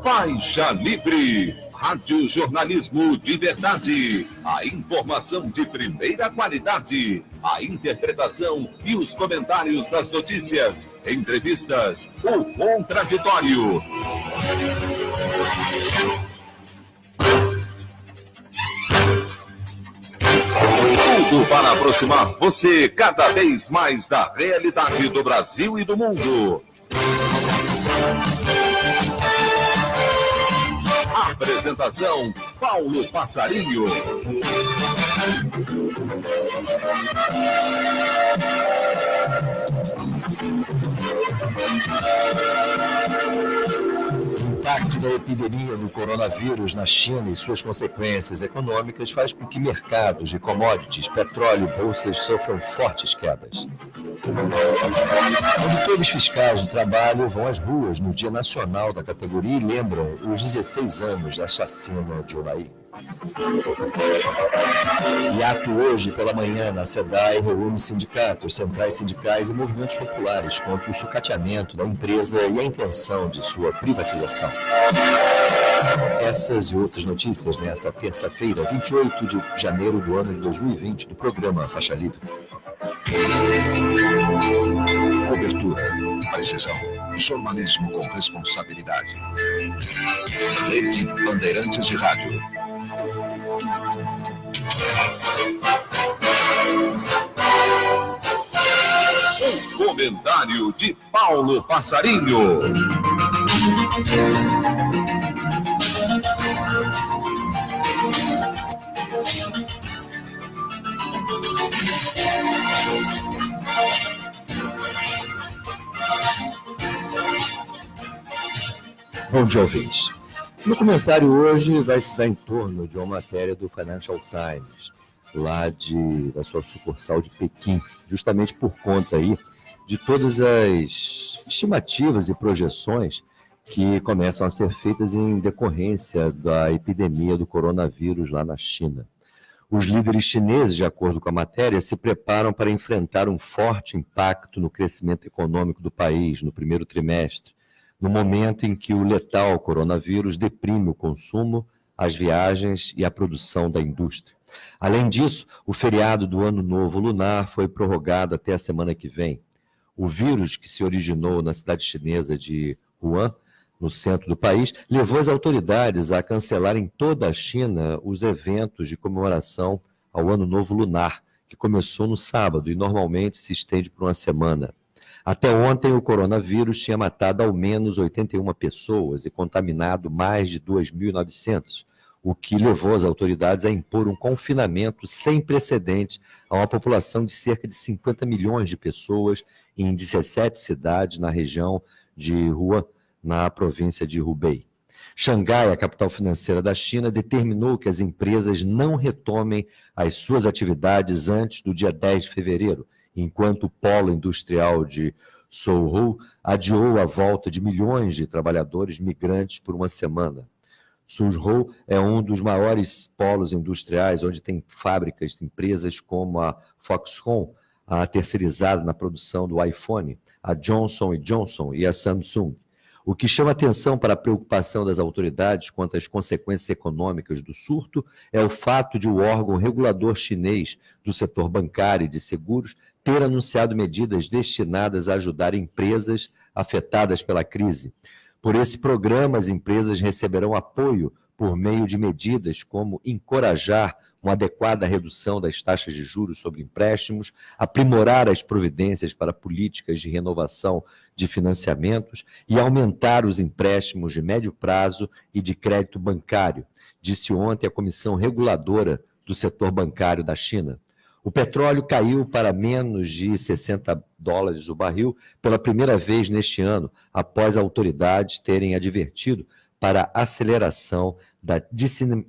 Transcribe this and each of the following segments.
Faixa Livre, rádio jornalismo de verdade, a informação de primeira qualidade, a interpretação e os comentários das notícias, entrevistas, o contraditório. Tudo para aproximar você cada vez mais da realidade do Brasil e do mundo. Apresentação, Paulo Passarinho. O impacto da epidemia do coronavírus na China e suas consequências econômicas faz com que mercados de commodities, petróleo e bolsas sofram fortes quedas. Auditores fiscais do trabalho vão às ruas no Dia Nacional da categoria e lembram os 16 anos da chacina de Unaí. E ato hoje pela manhã na SEDAI reúne sindicatos, centrais sindicais e movimentos populares contra o sucateamento da empresa e a intenção de sua privatização. Essas e outras notícias nessa terça-feira, 28 de janeiro do ano de 2020, do programa Faixa Livre. Cobertura, precisão, jornalismo com responsabilidade. Rede Bandeirantes de Rádio. O comentário de Paulo Passarinho. Bom dia, ouvintes. No comentário hoje vai se dar em torno de uma matéria do Financial Times, lá da sua sucursal de Pequim, justamente por conta aí de todas as estimativas e projeções que começam a ser feitas em decorrência da epidemia do coronavírus lá na China. Os líderes chineses, de acordo com a matéria, se preparam para enfrentar um forte impacto no crescimento econômico do país no primeiro trimestre, no momento em que o letal coronavírus deprime o consumo, as viagens e a produção da indústria. Além disso, o feriado do Ano Novo Lunar foi prorrogado até a semana que vem. O vírus, que se originou na cidade chinesa de Wuhan, no centro do país, levou as autoridades a cancelar em toda a China os eventos de comemoração ao Ano Novo Lunar, que começou no sábado e normalmente se estende por uma semana. Até ontem, o coronavírus tinha matado ao menos 81 pessoas e contaminado mais de 2.900, o que levou as autoridades a impor um confinamento sem precedente a uma população de cerca de 50 milhões de pessoas em 17 cidades na região de Wuhan, na província de Hubei. Xangai, a capital financeira da China, determinou que as empresas não retomem as suas atividades antes do dia 10 de fevereiro, enquanto o polo industrial de Sohu adiou a volta de milhões de trabalhadores migrantes por uma semana. Suzhou é um dos maiores polos industriais, onde tem fábricas de empresas como a Foxconn, a terceirizada na produção do iPhone, a Johnson & Johnson e a Samsung. O que chama atenção para a preocupação das autoridades quanto às consequências econômicas do surto é o fato de o órgão regulador chinês do setor bancário e de seguros ter anunciado medidas destinadas a ajudar empresas afetadas pela crise. Por esse programa, as empresas receberão apoio por meio de medidas como encorajar uma adequada redução das taxas de juros sobre empréstimos, aprimorar as providências para políticas de renovação de financiamentos e aumentar os empréstimos de médio prazo e de crédito bancário, disse ontem a Comissão Reguladora do Setor Bancário da China. O petróleo caiu para menos de $60 o barril pela primeira vez neste ano, após autoridades terem advertido para a aceleração da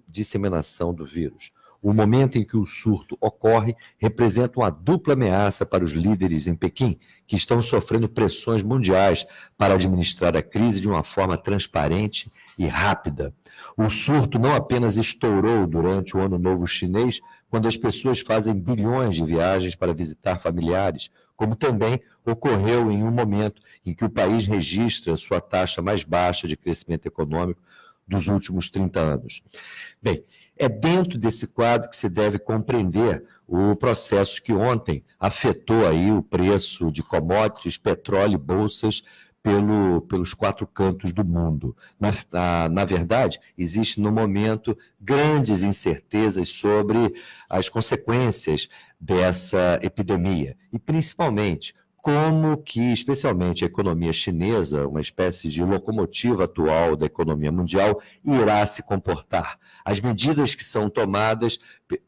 disseminação do vírus. O momento em que o surto ocorre representa uma dupla ameaça para os líderes em Pequim, que estão sofrendo pressões mundiais para administrar a crise de uma forma transparente e rápida. O surto não apenas estourou durante o Ano Novo Chinês, quando as pessoas fazem bilhões de viagens para visitar familiares, como também ocorreu em um momento em que o país registra sua taxa mais baixa de crescimento econômico dos últimos 30 anos. Bem, é dentro desse quadro que se deve compreender o processo que ontem afetou aí o preço de commodities, petróleo e bolsas pelos 4 cantos do mundo. Na verdade, existe no momento grandes incertezas sobre as consequências dessa epidemia e, principalmente, como que, especialmente, a economia chinesa, uma espécie de locomotiva atual da economia mundial, irá se comportar. As medidas que são tomadas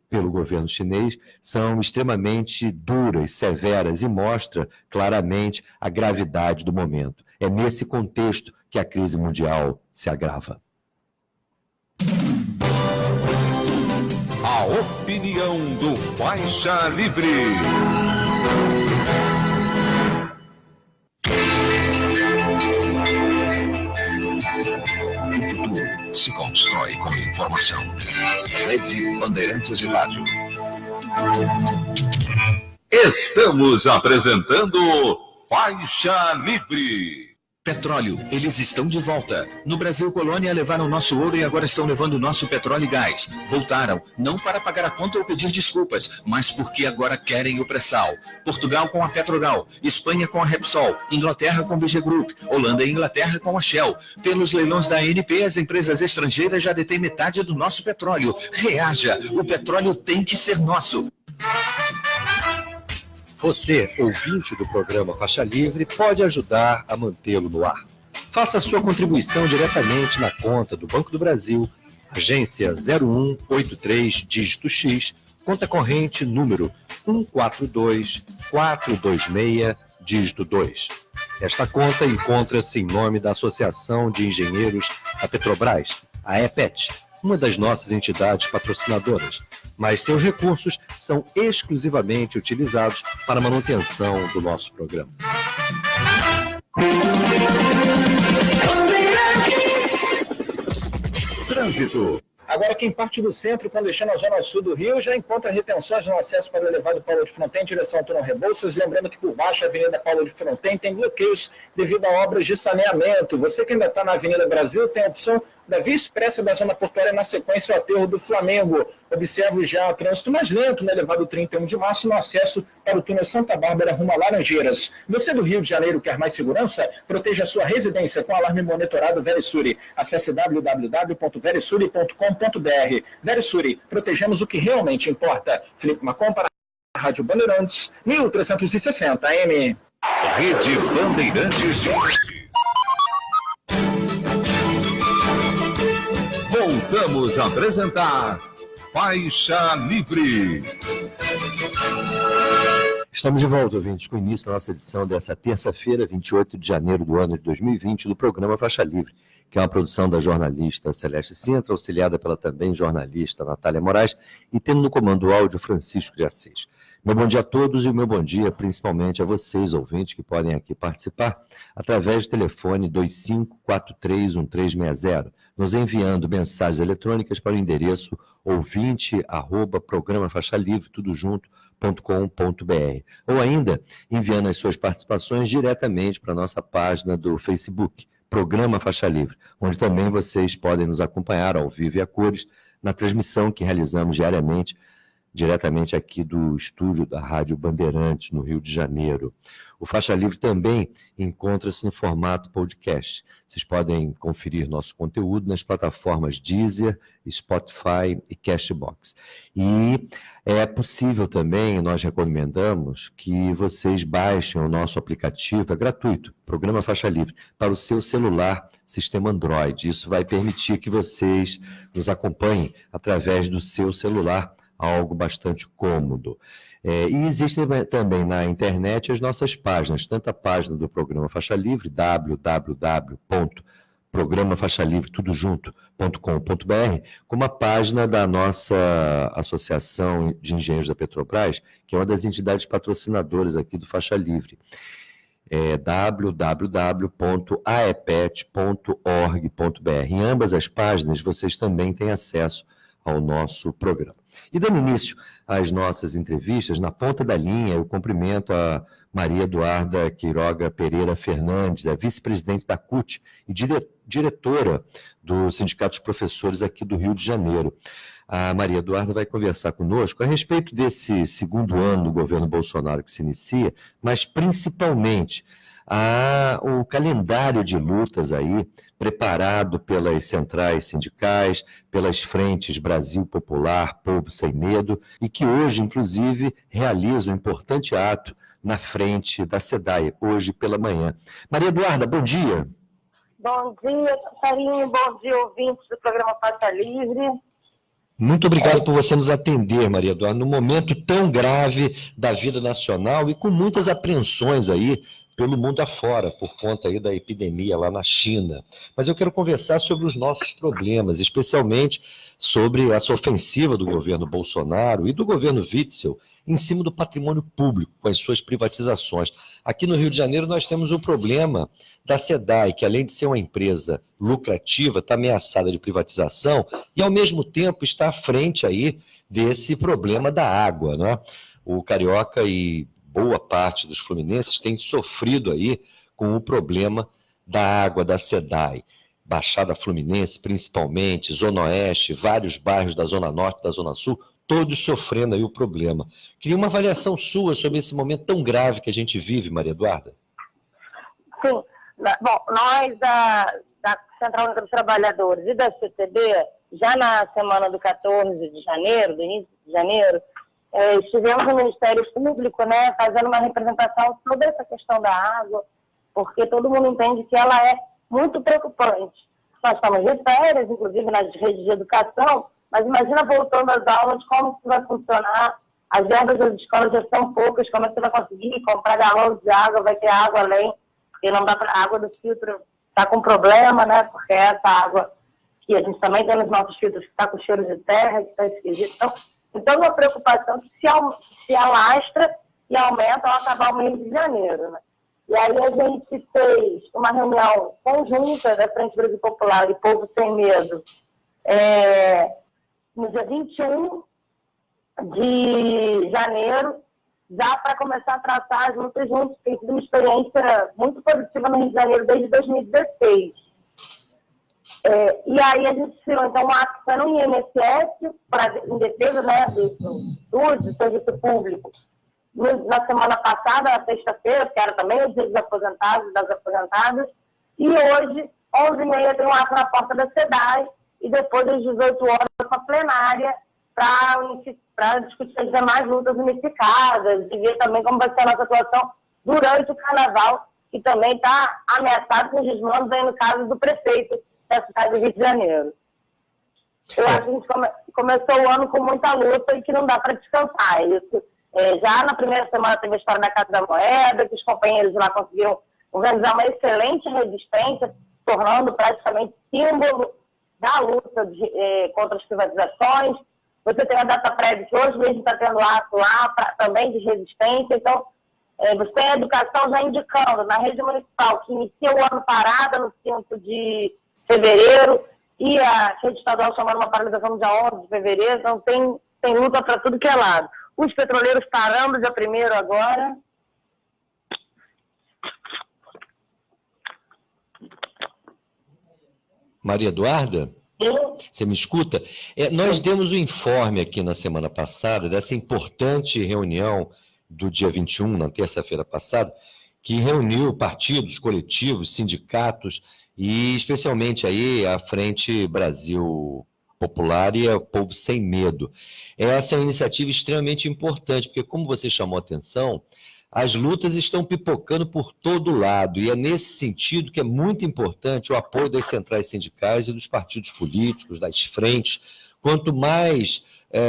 pelo governo chinês são extremamente duras, severas e mostram claramente a gravidade do momento. É nesse contexto que a crise mundial se agrava. A opinião do Faixa Livre. Se constrói com informação. Rede Bandeirantes de Rádio. Estamos apresentando Faixa Livre. Petróleo, eles estão de volta. No Brasil Colônia levaram nosso ouro e agora estão levando nosso petróleo e gás. Voltaram, não para pagar a conta ou pedir desculpas, mas porque agora querem o pré-sal. Portugal com a Petrogal, Espanha com a Repsol, Inglaterra com a BG Group, Holanda e Inglaterra com a Shell. Pelos leilões da ANP, as empresas estrangeiras já detêm metade do nosso petróleo. Reaja, o petróleo tem que ser nosso. Você, ouvinte do programa Faixa Livre, pode ajudar a mantê-lo no ar. Faça a sua contribuição diretamente na conta do Banco do Brasil, agência 0183, dígito X, conta corrente número 142426, dígito 2. Esta conta encontra-se em nome da Associação de Engenheiros da Petrobras, a EPET, uma das nossas entidades patrocinadoras, mas seus recursos são exclusivamente utilizados para a manutenção do nosso programa. Trânsito. Agora, quem parte do centro, quando deixando a zona sul do Rio, já encontra retenções no acesso para o elevado Paulo de Fronten, direção ao túnel Rebouças. Lembrando que por baixo a Avenida Paulo de Fronten tem bloqueios devido a obras de saneamento. Você que ainda está na Avenida Brasil tem a opção da Via Expressa da Zona Portuária na sequência ao aterro do Flamengo. Observe já o trânsito mais lento no elevado 31 de março no acesso para o túnel Santa Bárbara rumo a Laranjeiras. Você do Rio de Janeiro quer mais segurança? Proteja a sua residência com alarme monitorado Verisure. Acesse www.verisure.com.br. Verisure, protegemos o que realmente importa. Felipe Macom para a Rádio Bandeirantes, 1360 AM. Rede Bandeirantes de Rádio. Voltamos a apresentar Faixa Livre. Estamos de volta, ouvintes, com o início da nossa edição dessa terça-feira, 28 de janeiro do ano de 2020, do programa Faixa Livre, que é uma produção da jornalista Celeste Sintra, auxiliada pela também jornalista Natália Moraes, e tendo no comando o áudio Francisco de Assis. Meu bom dia a todos e o meu bom dia principalmente a vocês, ouvintes, que podem aqui participar através do telefone 25431360, nos enviando mensagens eletrônicas para o endereço ouvinte@programafaixalivre, tudo junto.com.br, ou ainda enviando as suas participações diretamente para a nossa página do Facebook, Programa Faixa Livre, onde também vocês podem nos acompanhar ao vivo e a cores na transmissão que realizamos diariamente, diretamente aqui do estúdio da Rádio Bandeirantes, no Rio de Janeiro. O Faixa Livre também encontra-se no formato podcast. Vocês podem conferir nosso conteúdo nas plataformas Deezer, Spotify e Castbox. E é possível também, nós recomendamos, que vocês baixem o nosso aplicativo, é gratuito, Programa Faixa Livre, para o seu celular, sistema Android. Isso vai permitir que vocês nos acompanhem através do seu celular, algo bastante cômodo. E existem também na internet as nossas páginas, tanto a página do Programa Faixa Livre, www.programafaixalivre.com.br, como a página da nossa Associação de Engenheiros da Petrobras, que é uma das entidades patrocinadoras aqui do Faixa Livre. www.aepet.org.br. Em ambas as páginas vocês também têm acesso ao nosso programa. E dando início às nossas entrevistas, na ponta da linha, eu cumprimento a Maria Eduarda Queiroga Pereira Fernandes, a vice-presidente da CUT e diretora do Sindicato dos Professores aqui do Rio de Janeiro. A Maria Eduarda vai conversar conosco a respeito desse segundo ano do governo Bolsonaro que se inicia, mas principalmente o calendário de lutas aí, preparado pelas centrais sindicais, pelas frentes Brasil Popular, Povo Sem Medo, e que hoje, inclusive, realiza um importante ato na frente da SEDAI, hoje pela manhã. Maria Eduarda, bom dia. Bom dia, Carinho, bom dia, ouvintes do programa Faixa Livre. Muito obrigado por você nos atender, Maria Eduarda, num momento tão grave da vida nacional e com muitas apreensões aí pelo mundo afora, por conta aí da epidemia lá na China. Mas eu quero conversar sobre os nossos problemas, especialmente sobre essa ofensiva do governo Bolsonaro e do governo Witzel em cima do patrimônio público, com as suas privatizações. Aqui no Rio de Janeiro nós temos o problema da SEDAI, que além de ser uma empresa lucrativa, está ameaçada de privatização e ao mesmo tempo está à frente aí desse problema da água, né? O Carioca e boa parte dos fluminenses têm sofrido aí com o problema da água da SEDAI. Baixada Fluminense, principalmente, Zona Oeste, vários bairros da Zona Norte, da Zona Sul, todos sofrendo aí o problema. Queria uma avaliação sua sobre esse momento tão grave que a gente vive, Maria Eduarda. Sim. Bom, nós da Central Única dos Trabalhadores e da CTB, já na semana do 14 de janeiro, do início de janeiro, estivemos no Ministério Público, né, fazendo uma representação sobre essa questão da água, porque todo mundo entende que ela é muito preocupante. Nós estamos de férias, inclusive nas redes de educação, mas imagina voltando às aulas, como isso vai funcionar. As verbas das escolas já são poucas, como você vai conseguir comprar galões de água, vai ter água além, porque não dá para a água do filtro, está com problema, né? Porque essa água que a gente também tem nos nossos filtros, que está com cheiro de terra, que está esquisito. Então, uma preocupação que se alastra e aumenta ao acabar o mês de janeiro, né? E aí a gente fez uma reunião conjunta da Frente Brasil Popular e Povo Sem Medo, no dia 21 de janeiro, já para começar a tratar as lutas juntos. Tem sido uma experiência muito positiva no Rio de Janeiro desde 2016. E aí a gente tirou, então, um ato foi no INSS, em defesa, né, do serviço público, na semana passada, na sexta-feira, que era também o dia dos aposentados e das aposentadas, e hoje, 11h30, tem um ato na porta da SEDAI, e depois, às 18 horas, uma plenária para discutir as demais lutas unificadas, e ver também como vai ser a nossa atuação durante o Carnaval, que também está ameaçado com os desmandos aí no caso do prefeito da cidade do Rio de Janeiro. Eu acho que a gente começou o ano com muita luta e que não dá para descansar. Isso, já na primeira semana teve a história da Casa da Moeda, que os companheiros de lá conseguiram organizar uma excelente resistência, tornando praticamente símbolo da luta contra as privatizações. Você tem a data prévia que hoje mesmo está tendo ato lá também de resistência. Então, você tem a educação já indicando na rede municipal que inicia o ano parada no 5 de fevereiro e a rede estadual chamando uma paralisação no dia 11 de fevereiro. Então, tem luta para tudo que é lado. Os petroleiros parando dia 1º agora. Maria Eduarda? Você me escuta? Nós demos um informe aqui na semana passada dessa importante reunião do dia 21, na terça-feira passada, que reuniu partidos, coletivos, sindicatos e especialmente aí a Frente Brasil Popular e o Povo Sem Medo. Essa é uma iniciativa extremamente importante, porque como você chamou a atenção, as lutas estão pipocando por todo lado, e é nesse sentido que é muito importante o apoio das centrais sindicais e dos partidos políticos, das frentes. Quanto mais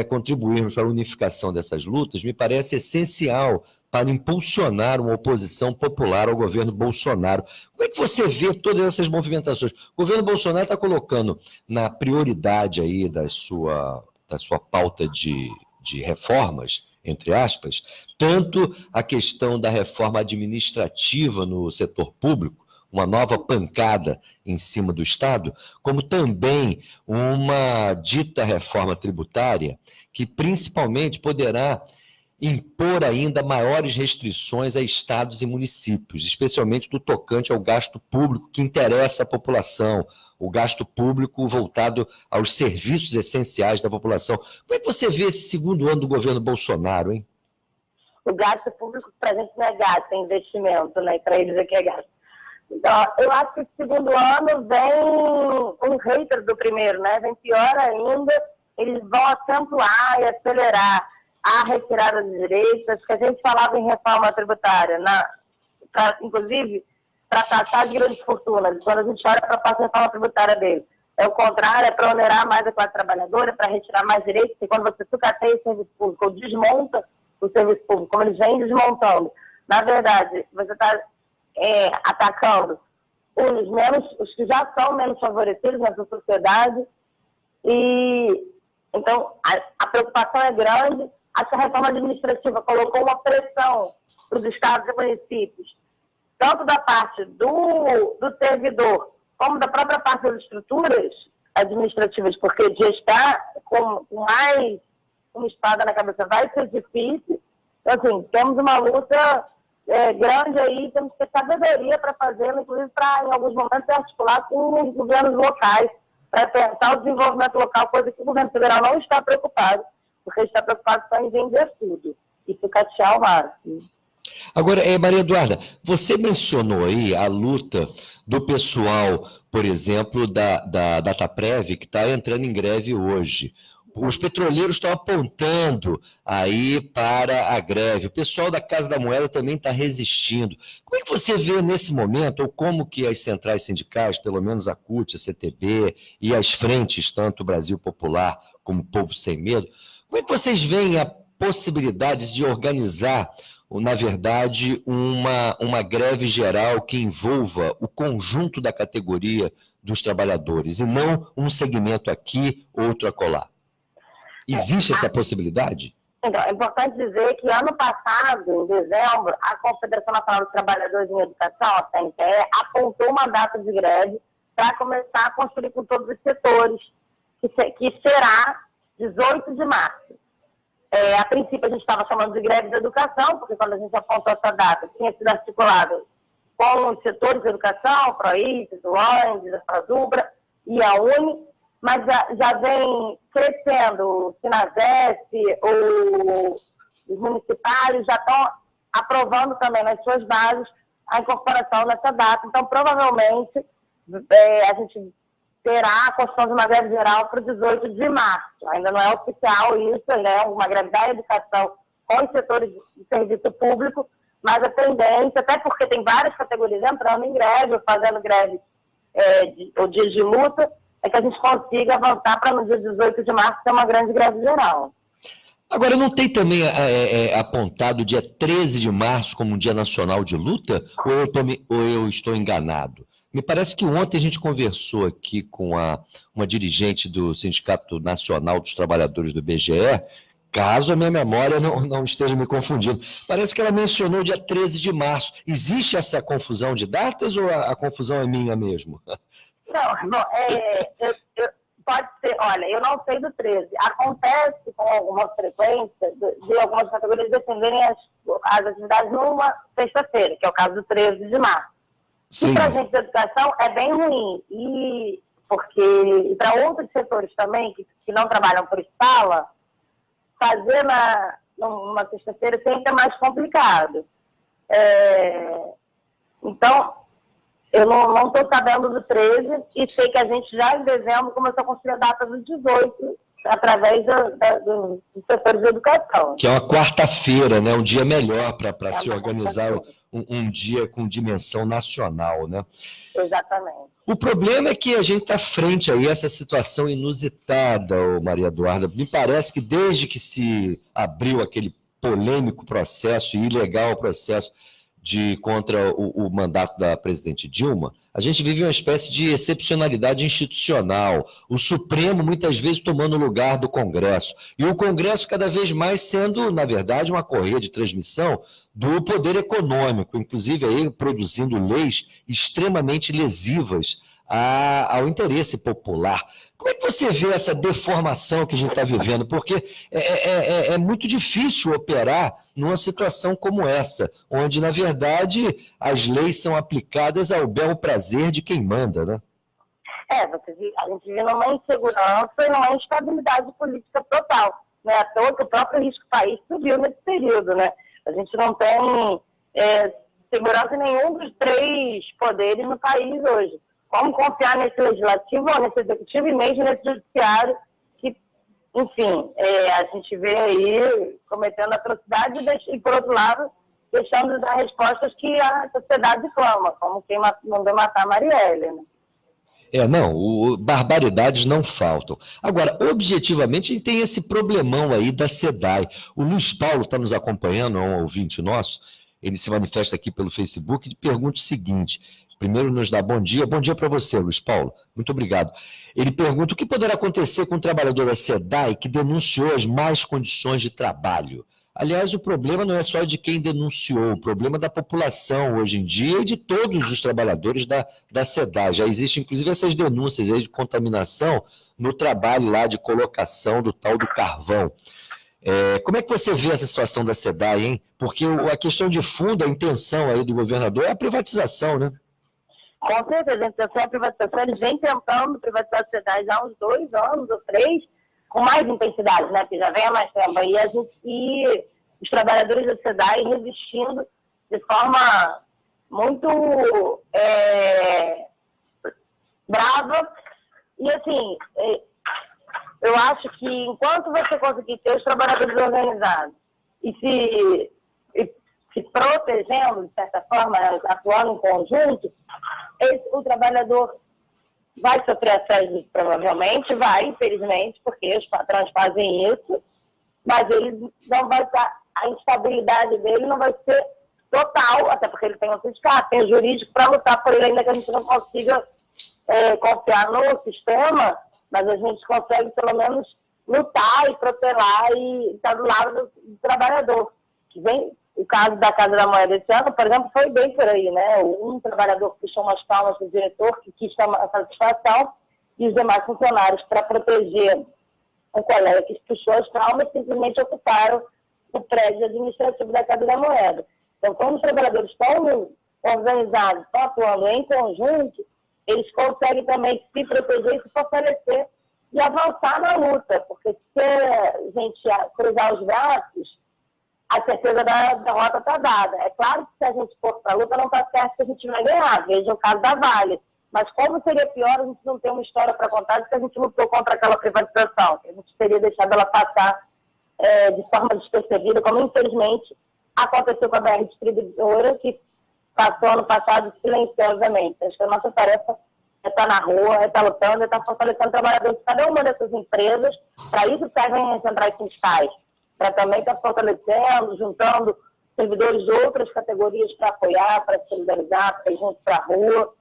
contribuirmos para a unificação dessas lutas, me parece essencial para impulsionar uma oposição popular ao governo Bolsonaro. Como é que você vê todas essas movimentações? O governo Bolsonaro está colocando na prioridade aí da sua pauta de reformas, entre aspas, tanto a questão da reforma administrativa no setor público, uma nova pancada em cima do Estado, como também uma dita reforma tributária que principalmente poderá impor ainda maiores restrições a estados e municípios, especialmente do tocante ao gasto público que interessa à população, o gasto público voltado aos serviços essenciais da população. Como é que você vê esse segundo ano do governo Bolsonaro, hein? O gasto público para a gente não é gasto, é investimento, né? Para eles é que é gasto. Então, eu acho que esse segundo ano vem um hater do primeiro, né? Vem pior ainda, eles vão acentuar e acelerar a retirada de direitos, que a gente falava em reforma tributária, inclusive para taxar de grandes fortunas. Quando a gente olha para a reforma tributária dele, é o contrário, é para onerar mais a classe trabalhadora, para retirar mais direitos, porque quando você sucateia o serviço público ou desmonta o serviço público, como eles vêm desmontando, na verdade, você está atacando os que já são menos favorecidos nessa sociedade. E então a preocupação é grande. Acho que a reforma administrativa colocou uma pressão para os estados e municípios, tanto da parte do servidor, como da própria parte das estruturas administrativas, porque gestar com mais uma espada na cabeça vai ser difícil. Então, assim, temos uma luta grande aí, temos que ter sabedoria para fazê-la, inclusive para, em alguns momentos, articular com os governos locais, para pensar o desenvolvimento local, coisa que o governo federal não está preocupado, porque está preocupado só em vender tudo e sucatear o máximo. Agora, Maria Eduarda, você mencionou aí a luta do pessoal, por exemplo, da Dataprev, que está entrando em greve hoje. Os petroleiros estão apontando aí para a greve. O pessoal da Casa da Moeda também está resistindo. Como é que você vê nesse momento, ou como que as centrais sindicais, pelo menos a CUT, a CTB e as frentes, tanto o Brasil Popular como o Povo Sem Medo, como é que vocês veem a possibilidade de organizar, na verdade, uma greve geral que envolva o conjunto da categoria dos trabalhadores e não um segmento aqui, outro acolá? Existe essa possibilidade? Então, é importante dizer que ano passado, em dezembro, a Confederação Nacional dos Trabalhadores em Educação, a CNTE, apontou uma data de greve para começar a construir com todos os setores, que será 18 de março. A princípio, a gente estava chamando de greve da educação, porque quando a gente apontou essa data, tinha sido articulado com os setores de educação, PROIT, o OND, a FASUBRA e a UNE, mas já vem crescendo. O Sinasep, os municipais já estão aprovando também nas suas bases a incorporação nessa data. Então, provavelmente, a gente terá a construção de uma greve geral para o 18 de março. Ainda não é oficial isso, né? Uma greve da educação com os setores de serviço público, mas a tendência, até porque tem várias categorias entrando em greve, ou fazendo greve ou dias de luta, é que a gente consiga avançar para no dia 18 de março ter uma grande greve geral. Agora, não tem também apontado o dia 13 de março como um dia nacional de luta? Ou eu estou enganado? Me parece que ontem a gente conversou aqui com uma dirigente do Sindicato Nacional dos Trabalhadores do BGE, caso a minha memória não esteja me confundindo. Parece que ela mencionou o dia 13 de março. Existe essa confusão de datas ou a confusão é minha mesmo? Não, pode ser, olha, eu não sei do 13. Acontece com alguma frequência de algumas categorias defenderem as atividades numa sexta-feira, que é o caso do 13 de março. Sim. E para a gente da educação é bem ruim, e para outros setores também, que não trabalham por escala, fazer numa sexta-feira sempre é mais complicado. Então, eu não estou sabendo do 13 e sei que a gente já em dezembro começou a construir a data do 18 através do setor de educação. Que é uma quarta-feira, né? Um dia melhor para se organizar um dia com dimensão nacional, né? Exatamente. O problema é que a gente está frente aí a essa situação inusitada, Maria Eduarda. Me parece que desde que se abriu aquele polêmico processo e ilegal processo contra o mandato da presidente Dilma, a gente vive uma espécie de excepcionalidade institucional, o Supremo muitas vezes tomando o lugar do Congresso, e o Congresso cada vez mais sendo, na verdade, uma correia de transmissão do poder econômico, inclusive aí produzindo leis extremamente lesivas ao interesse popular. Como é que você vê essa deformação que a gente está vivendo? Porque é muito difícil operar numa situação como essa, onde, na verdade, as leis são aplicadas ao bel prazer de quem manda, né? A gente vive numa insegurança e numa instabilidade política total. Não é à toa que o próprio risco país subiu nesse período, né? A gente não tem segurança em nenhum dos 3 poderes no país hoje. Como confiar nesse legislativo ou nesse executivo e mesmo nesse judiciário que, enfim, a gente vê aí cometendo atrocidade e, por outro lado, deixando de dar respostas que a sociedade clama, como quem mandou matar a Marielle, né? Barbaridades não faltam. Agora, objetivamente, a gente tem esse problemão aí da SEDAI. O Luiz Paulo está nos acompanhando, é um ouvinte nosso, ele se manifesta aqui pelo Facebook e pergunta o seguinte: primeiro nos dá bom dia para você, Luiz Paulo, muito obrigado. Ele pergunta o que poderá acontecer com o trabalhador da SEDAI que denunciou as más condições de trabalho. Aliás, o problema não é só de quem denunciou, o problema da população hoje em dia e de todos os trabalhadores da SEDAI. Já existem, inclusive, essas denúncias aí de contaminação no trabalho lá de colocação do tal do carvão. Como é que você vê essa situação da SEDAI, hein? Porque a questão de fundo, a intenção aí do governador é a privatização, né? Com certeza, a intenção é a privatização. Eles vêm tentando privatizar a SEDAI já há uns 2 anos ou 3, com mais intensidade, né? Porque já vem há mais tempo. E os trabalhadores da SEDAI resistindo de forma muito brava. E, assim, eu acho que enquanto você conseguir ter os trabalhadores organizados e se protegendo, de certa forma, atuando em conjunto, o trabalhador vai sofrer assédio, provavelmente, infelizmente, porque os patrões fazem isso, mas ele não vai estar, a instabilidade dele não vai ser total, até porque ele tem um sindicato, tem o jurídico para lutar por ele, ainda que a gente não consiga confiar no sistema, mas a gente consegue, pelo menos, lutar e protelar e estar do lado do trabalhador. O caso da Casa da Moeda esse ano, por exemplo, foi bem por aí, né? Um trabalhador puxou umas palmas do diretor que quis tomar a satisfação e os demais funcionários, para proteger o colega que puxou as palmas, simplesmente ocuparam o prédio administrativo da Casa da Moeda. Então, quando os trabalhadores estão organizados, estão atuando em conjunto, eles conseguem também se proteger e se fortalecer e avançar na luta, porque se a gente cruzar os braços, a certeza da derrota está dada. É claro que se a gente for para a luta, não está certo que a gente vai ganhar. Veja o caso da Vale. Mas como seria pior a gente não ter uma história para contar de que a gente lutou contra aquela privatização, que a gente teria deixado ela passar de forma despercebida, como infelizmente aconteceu com a BR Distribuidora, que passou ano passado silenciosamente. Acho que a nossa tarefa é estar na rua, é estar lutando, é estar fortalecendo o trabalhador de cada uma dessas empresas. Para isso servem as centrais sindicais, para também estar fortalecendo, juntando servidores de outras categorias para apoiar, para solidarizar, para ir junto para a rua,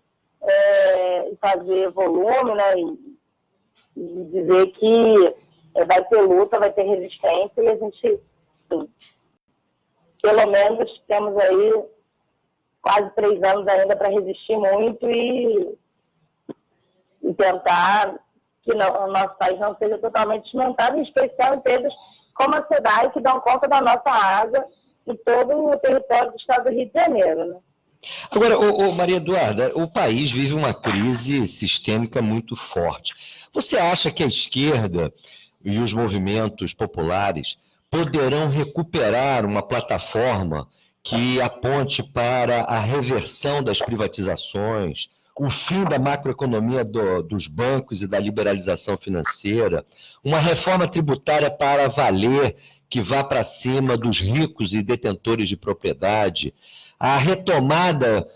e fazer volume, né? E dizer que vai ter luta, vai ter resistência, e a gente, pelo menos, temos aí quase 3 anos ainda para resistir muito e tentar que o nosso país não seja totalmente desmontado, em especial empresas como a SEDAI, que dão conta da nossa água e todo o território do estado do Rio de Janeiro, né? Agora, Maria Eduarda, o país vive uma crise sistêmica muito forte. Você acha que a esquerda e os movimentos populares poderão recuperar uma plataforma que aponte para a reversão das privatizações, o fim da macroeconomia dos bancos e da liberalização financeira, uma reforma tributária para valer, que vá para cima dos ricos e detentores de propriedade, a retomada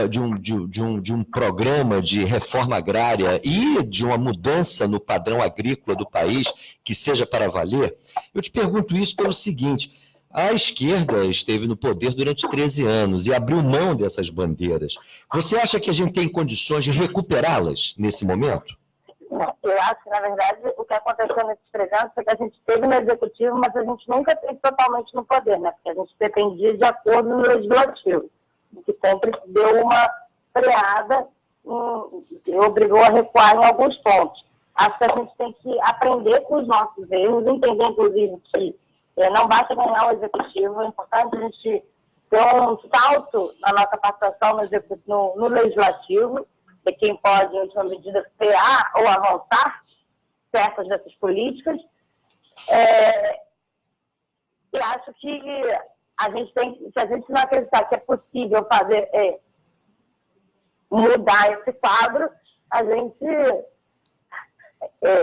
de um programa de reforma agrária e de uma mudança no padrão agrícola do país que seja para valer? Eu te pergunto isso pelo seguinte: A esquerda esteve no poder durante 13 anos e abriu mão dessas bandeiras. Você acha que a gente tem condições de recuperá-las nesse momento? Eu acho que, na verdade, o que aconteceu nesses 3 anos foi que a gente esteve no executivo, mas a gente nunca esteve totalmente no poder, né? Porque a gente dependia de acordo no legislativo, que sempre deu uma freada e obrigou a recuar em alguns pontos. Acho que a gente tem que aprender com os nossos erros, entender, inclusive, que não basta ganhar o executivo, é importante a gente ter um salto na nossa participação no legislativo, que quem pode, em última medida, frear ou avançar certas dessas políticas. E acho que a gente tem, se a gente não acreditar que é possível fazer, mudar esse quadro, a gente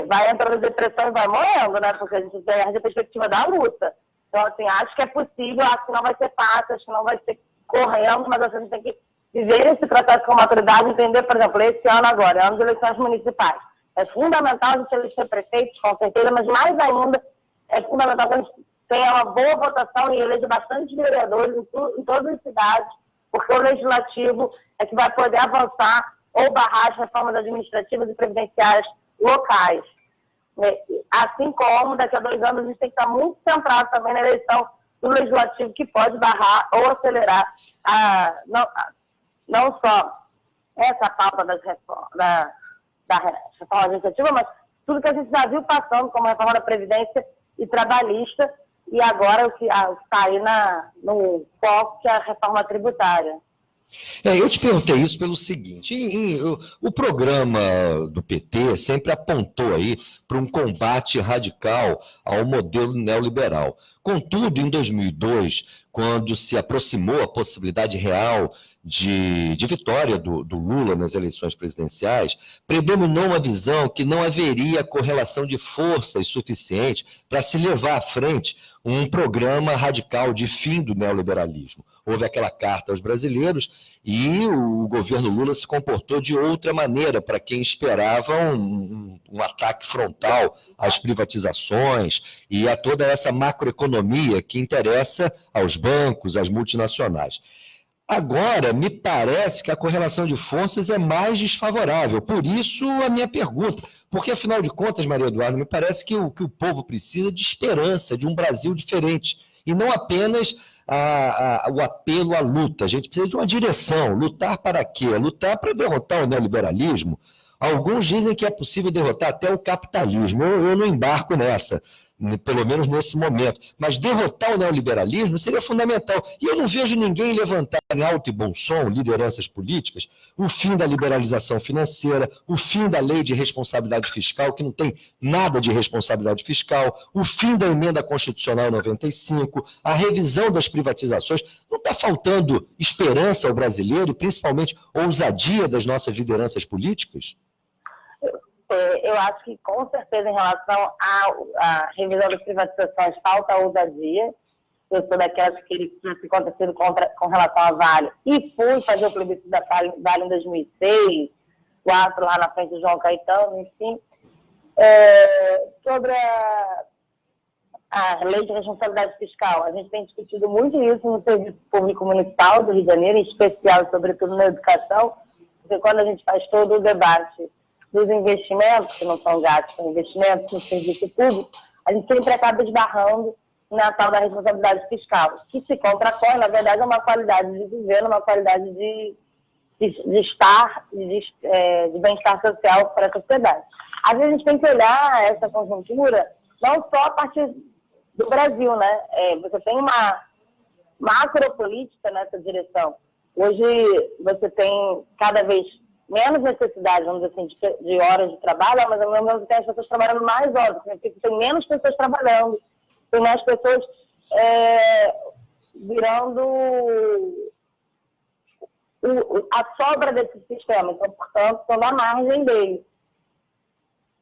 vai entrando em depressão e vai morrendo, né? Porque a gente tem a perspectiva da luta. Então, assim, acho que é possível, acho que não vai ser fácil, acho que não vai ser correndo, mas a gente tem que viver esse processo com maturidade, entender, por exemplo, esse ano agora, é ano de eleições municipais. É fundamental a gente eleger prefeitos, com certeza, mas mais ainda é fundamental que a gente tenha uma boa votação e eleja bastante vereadores em todas as cidades, porque o legislativo é que vai poder avançar ou barrar as reformas administrativas e previdenciárias locais. Assim como, daqui a 2 anos, a gente tem que estar muito centrado também na eleição do legislativo, que pode barrar ou acelerar não só essa pauta da reforma administrativa, mas tudo que a gente já viu passando, como a reforma da Previdência e trabalhista, e agora o que está aí no foco, que é a reforma tributária. Eu te perguntei isso pelo seguinte, o programa do PT sempre apontou aí para um combate radical ao modelo neoliberal. Contudo, em 2002, quando se aproximou a possibilidade real de vitória do Lula nas eleições presidenciais, predominou uma visão que não haveria correlação de forças suficiente para se levar à frente um programa radical de fim do neoliberalismo. Houve aquela carta aos brasileiros e o governo Lula se comportou de outra maneira para quem esperava um ataque frontal às privatizações e a toda essa macroeconomia que interessa aos bancos, às multinacionais. Agora, me parece que a correlação de forças é mais desfavorável. Por isso, a minha pergunta. Porque, afinal de contas, Maria Eduarda, me parece que o povo precisa de esperança, de um Brasil diferente. E não apenas o apelo à luta. A gente precisa de uma direção. Lutar para quê? Lutar para derrotar o neoliberalismo. Alguns dizem que é possível derrotar até o capitalismo. Eu não embarco nessa, pelo menos nesse momento. Mas derrotar o neoliberalismo seria fundamental. E eu não vejo ninguém levantar em alto e bom som, lideranças políticas, o fim da liberalização financeira, o fim da lei de responsabilidade fiscal, que não tem nada de responsabilidade fiscal, o fim da emenda constitucional 95, a revisão das privatizações. Não está faltando esperança ao brasileiro, e principalmente ousadia das nossas lideranças políticas? Eu acho que, com certeza, em relação à revisão das privatizações, falta ousadia. Eu sou daquelas que tinha acontecido com relação à Vale. E fui fazer o plebiscito da Vale em 2006, o ato lá na frente do João Caetano, enfim. Sobre a lei de responsabilidade fiscal, a gente tem discutido muito isso no Serviço Público Municipal do Rio de Janeiro, em especial, sobretudo na educação, porque quando a gente faz todo o debate dos investimentos, que não são gastos, são investimentos no serviço público, a gente sempre acaba esbarrando na tal da responsabilidade fiscal, que se contrapõe, na verdade, a uma qualidade de governo, uma qualidade de estar, de bem-estar social para a sociedade. Às vezes a gente tem que olhar essa conjuntura não só a partir do Brasil, né? Você tem uma macropolítica nessa direção. Hoje você tem cada vez menos necessidade, vamos dizer assim, de horas de trabalho, mas ao mesmo tempo tem as pessoas trabalhando mais horas, porque tem menos pessoas trabalhando, tem mais pessoas virando a sobra desse sistema, então, portanto, estão na margem dele,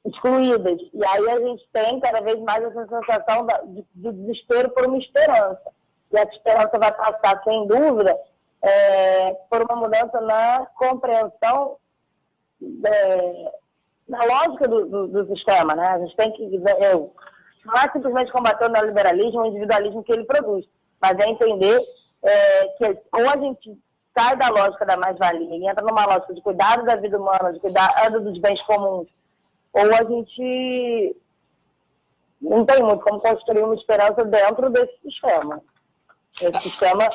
excluídas. E aí a gente tem cada vez mais essa sensação de desespero por uma esperança. E essa esperança vai passar, sem dúvida, por uma mudança na compreensão na lógica do sistema, né? A gente tem que... Não é simplesmente combater o neoliberalismo, o individualismo que ele produz, mas é entender que ou a gente sai da lógica da mais-valia e entra numa lógica de cuidado da vida humana, de cuidado dos bens comuns, ou a gente não tem muito como construir uma esperança dentro desse sistema. Esse sistema,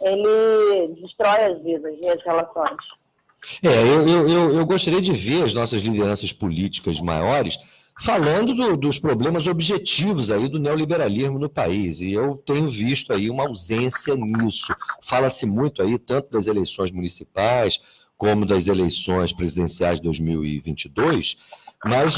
ele destrói as vidas e as relações. Eu gostaria de ver as nossas lideranças políticas maiores falando dos problemas objetivos aí do neoliberalismo no país, e eu tenho visto aí uma ausência nisso. Fala-se muito aí tanto das eleições municipais como das eleições presidenciais de 2022, mas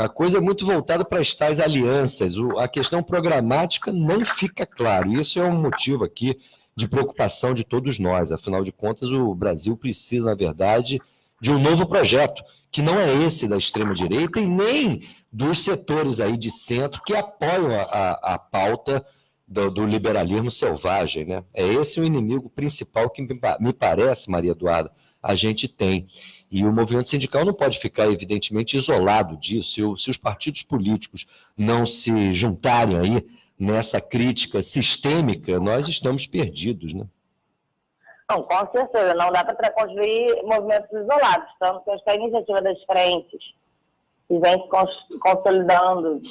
a coisa é muito voltada para as tais alianças. A questão programática não fica claro. Isso é um motivo aqui de preocupação de todos nós. Afinal de contas, o Brasil precisa, na verdade, de um novo projeto, que não é esse da extrema-direita e nem dos setores aí de centro que apoiam a pauta do liberalismo selvagem, né? É esse o inimigo principal que me parece, Maria Eduarda, a gente tem. E o movimento sindical não pode ficar, evidentemente, isolado disso. Se os partidos políticos não se juntarem aí nessa crítica sistêmica, nós estamos perdidos, né? Não, com certeza, não dá para construir movimentos isolados. Então, a iniciativa das frentes, que vem se consolidando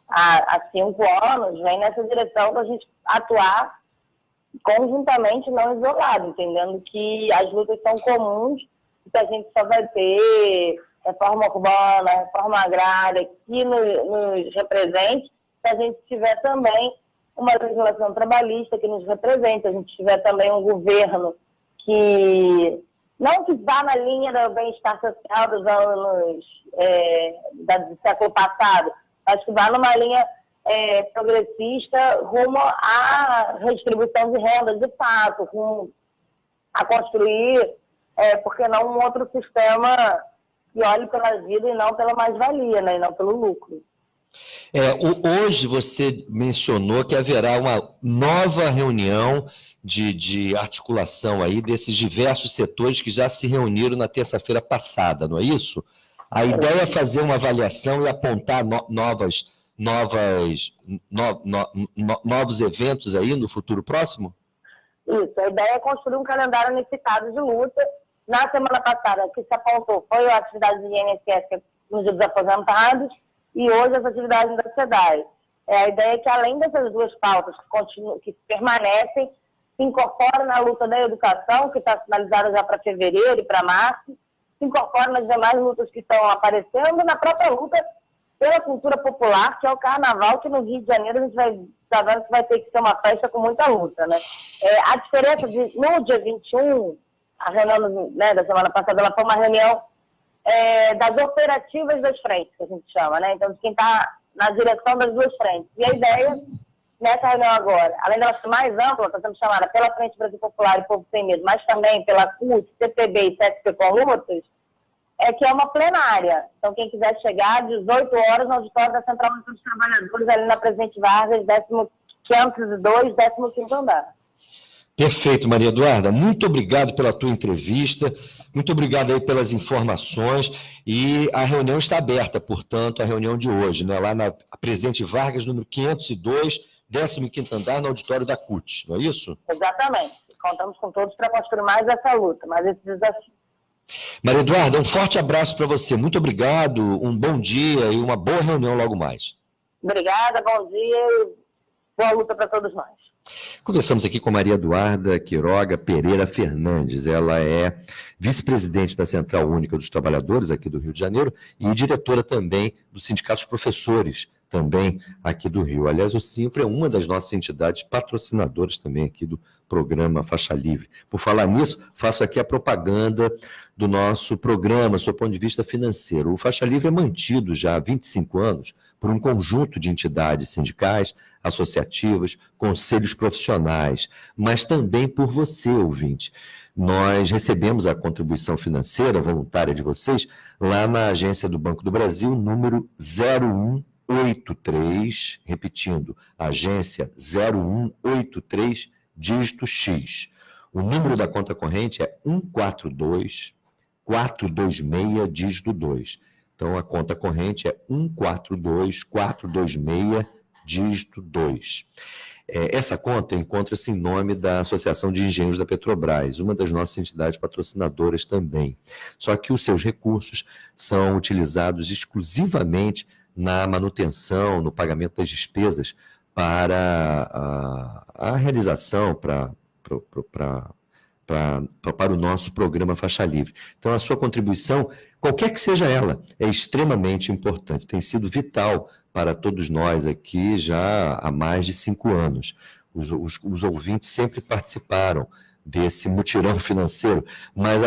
há 5 anos, vem nessa direção para a gente atuar conjuntamente, não isolado, entendendo que as lutas são comuns e que a gente só vai ter reforma urbana, reforma agrária que nos represente se a gente tiver também uma legislação trabalhista que nos represente, a gente tiver também um governo que não que vá na linha do bem-estar social dos anos do século passado, mas que vá numa linha progressista rumo à redistribuição de renda, de fato, rumo a construir, porque não um outro sistema que olhe pela vida e não pela mais-valia, né, e não pelo lucro. Hoje você mencionou que haverá uma nova reunião de articulação aí desses diversos setores que já se reuniram na terça-feira passada, não é isso? A ideia é fazer uma avaliação e apontar novos eventos aí no futuro próximo? Isso, a ideia é construir um calendário unificado de luta. Na semana passada, o que se apontou foi a atividade do INSS nos Dia dos Aposentados, e hoje as atividades da SEDAI. A ideia é que, além dessas duas pautas que permanecem, se incorpore na luta da educação, que está sinalizada já para fevereiro e para março, se incorpore nas demais lutas que estão aparecendo, na própria luta pela cultura popular, que é o carnaval, que no Rio de Janeiro a gente vai ter que ser uma festa com muita luta, né? A diferença no dia 21, a reunião, né, da semana passada, ela foi uma reunião das operativas das frentes, que a gente chama, né? Então, de quem está na direção das duas frentes. E a ideia, nessa reunião agora, além dela ser mais ampla, está sendo chamada pela Frente Brasil Popular e Povo Sem Medo, mas também pela CUT, CPB e CSP com lutas, que é uma plenária. Então, quem quiser chegar, às 18 horas, no auditório da Central Única dos Trabalhadores, ali na Presidente Vargas, 502, 15º andar. Perfeito, Maria Eduarda. Muito obrigado pela tua entrevista, muito obrigado aí pelas informações, e a reunião está aberta, portanto, a reunião de hoje, né, lá na Presidente Vargas, número 502, 15º andar, no auditório da CUT, não é isso? Exatamente. Contamos com todos para construir mais essa luta, mais esse desafio. Maria Eduarda, um forte abraço para você, muito obrigado, um bom dia e uma boa reunião logo mais. Obrigada, bom dia e boa luta para todos nós. Conversamos aqui com Maria Eduarda Quiroga Pereira Fernandes. Ela é vice-presidente da Central Única dos Trabalhadores aqui do Rio de Janeiro e diretora também do Sindicato dos Professores, também aqui do Rio. Aliás, o Simpra é uma das nossas entidades patrocinadoras também aqui do programa Faixa Livre. Por falar nisso, faço aqui a propaganda do nosso programa, do ponto de vista financeiro. O Faixa Livre é mantido já há 25 anos por um conjunto de entidades sindicais, associativas, conselhos profissionais, mas também por você, ouvinte. Nós recebemos a contribuição financeira voluntária de vocês lá na agência do Banco do Brasil, número 0183, repetindo, agência 0183, dígito X. O número da conta corrente é 142-426, dígito 2. Então, a conta corrente é 142426, dígito 2. Essa conta encontra-se em nome da Associação de Engenheiros da Petrobras, uma das nossas entidades patrocinadoras também. Só que os seus recursos são utilizados exclusivamente na manutenção, no pagamento das despesas para a realização, para o nosso programa Faixa Livre. Então, a sua contribuição, qualquer que seja ela, é extremamente importante, tem sido vital para todos nós aqui já há mais de 5 anos. Os ouvintes sempre participaram desse mutirão financeiro, mas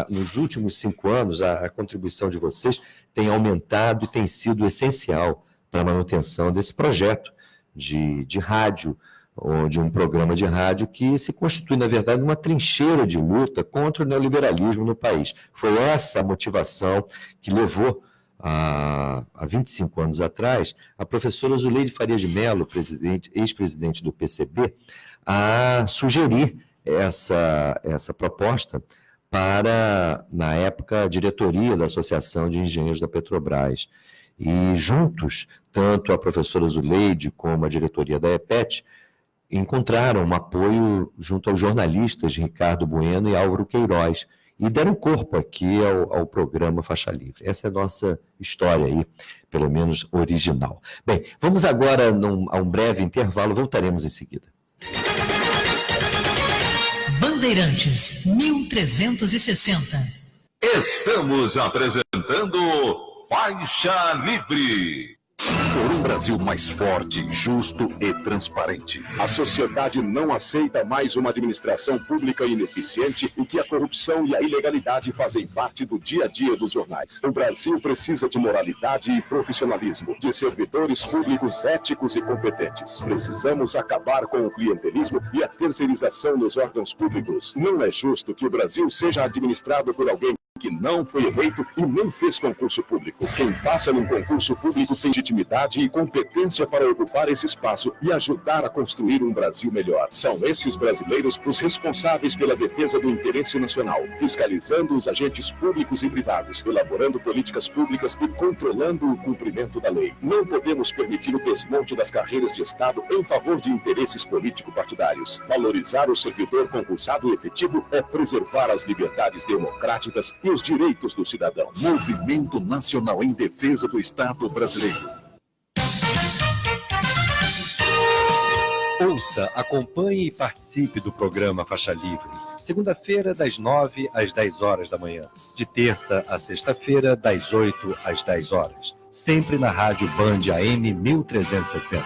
nos últimos 5 anos a contribuição de vocês tem aumentado e tem sido essencial para a manutenção desse projeto de rádio, ou de um programa de rádio que se constitui, na verdade, uma trincheira de luta contra o neoliberalismo no país. Foi essa a motivação que levou, há 25 anos atrás, a professora Zuleide Faria de Mello, ex-presidente do PCB, a sugerir essa proposta para, na época, a diretoria da Associação de Engenheiros da Petrobras. E juntos, tanto a professora Zuleide como a diretoria da EPET encontraram um apoio junto aos jornalistas Ricardo Bueno e Álvaro Queiroz e deram corpo aqui ao programa Faixa Livre. Essa é a nossa história aí, pelo menos original. Bem, vamos agora a um breve intervalo, voltaremos em seguida. Bandeirantes 1360. Estamos apresentando Faixa Livre. Por um Brasil mais forte, justo e transparente. A sociedade não aceita mais uma administração pública ineficiente em que a corrupção e a ilegalidade fazem parte do dia a dia dos jornais. O Brasil precisa de moralidade e profissionalismo, de servidores públicos éticos e competentes. Precisamos acabar com o clientelismo e a terceirização nos órgãos públicos. Não é justo que o Brasil seja administrado por alguém que não foi eleito e nem fez concurso público. Quem passa num concurso público tem legitimidade e competência para ocupar esse espaço e ajudar a construir um Brasil melhor. São esses brasileiros os responsáveis pela defesa do interesse nacional, fiscalizando os agentes públicos e privados, elaborando políticas públicas e controlando o cumprimento da lei. Não podemos permitir o desmonte das carreiras de Estado em favor de interesses político-partidários. Valorizar o servidor concursado efetivo é preservar as liberdades democráticas e os direitos do cidadão. Movimento Nacional em Defesa do Estado Brasileiro. Ouça, acompanhe e participe do programa Faixa Livre. Segunda-feira, das 9 às 10 horas da manhã. De terça a sexta-feira, das 8 às 10 horas. Sempre na Rádio Band AM 1360.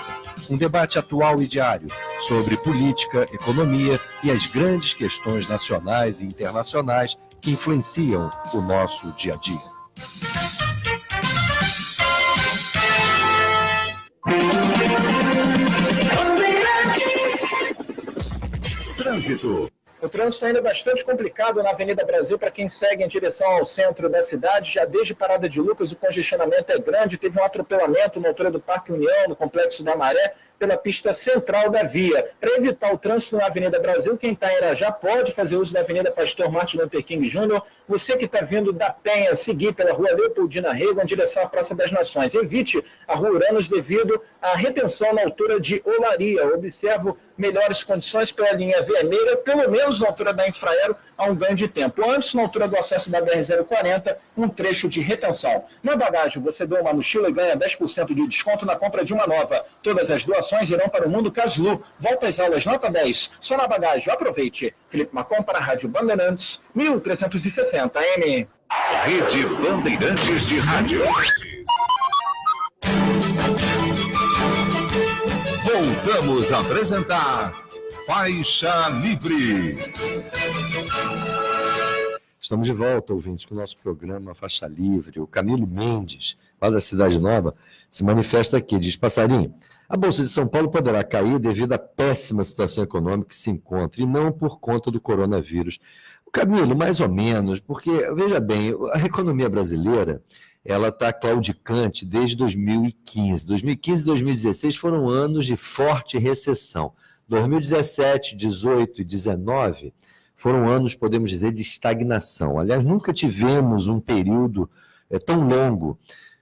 Um debate atual e diário sobre política, economia e as grandes questões nacionais e internacionais que influenciam o nosso dia a dia. Trânsito. O trânsito ainda é bastante complicado na Avenida Brasil para quem segue em direção ao centro da cidade. Já desde Parada de Lucas o congestionamento é grande. Teve um atropelamento na altura do Parque União, no Complexo da Maré, pela pista central da via. Para evitar o trânsito na Avenida Brasil, quem está em Irajá pode fazer uso da Avenida Pastor Martin Luther King Jr. Você que está vindo da Penha, seguir pela Rua Leopoldina Rego em direção à Praça das Nações. Evite a Rua Uranos devido à retenção na altura de Olaria. Observo melhores condições pela linha vermelha, pelo menos na altura da Infraero, há um ganho de tempo. Antes, na altura do acesso da BR-040, um trecho de retenção. Na bagagem, você doa uma mochila e ganha 10% de desconto na compra de uma nova. Todas as doações irão para o Mundo Caslu. Volta às aulas, nota 10. Só na bagagem. Aproveite. Felipe Macom para a Rádio Bandeirantes, 1360 AM. Rede Bandeirantes de Rádio. Voltamos a apresentar Faixa Livre. Estamos de volta, ouvintes, com o nosso programa Faixa Livre. O Camilo Mendes, lá da Cidade Nova, se manifesta aqui, diz: Passarinho, a Bolsa de São Paulo poderá cair devido à péssima situação econômica que se encontra, e não por conta do coronavírus. Camilo, mais ou menos, porque, veja bem, a economia brasileira, ela está claudicante desde 2015. 2015 e 2016 foram anos de forte recessão. 2017, 18 e 19 foram anos, podemos dizer, de estagnação. Aliás, nunca tivemos um período tão longo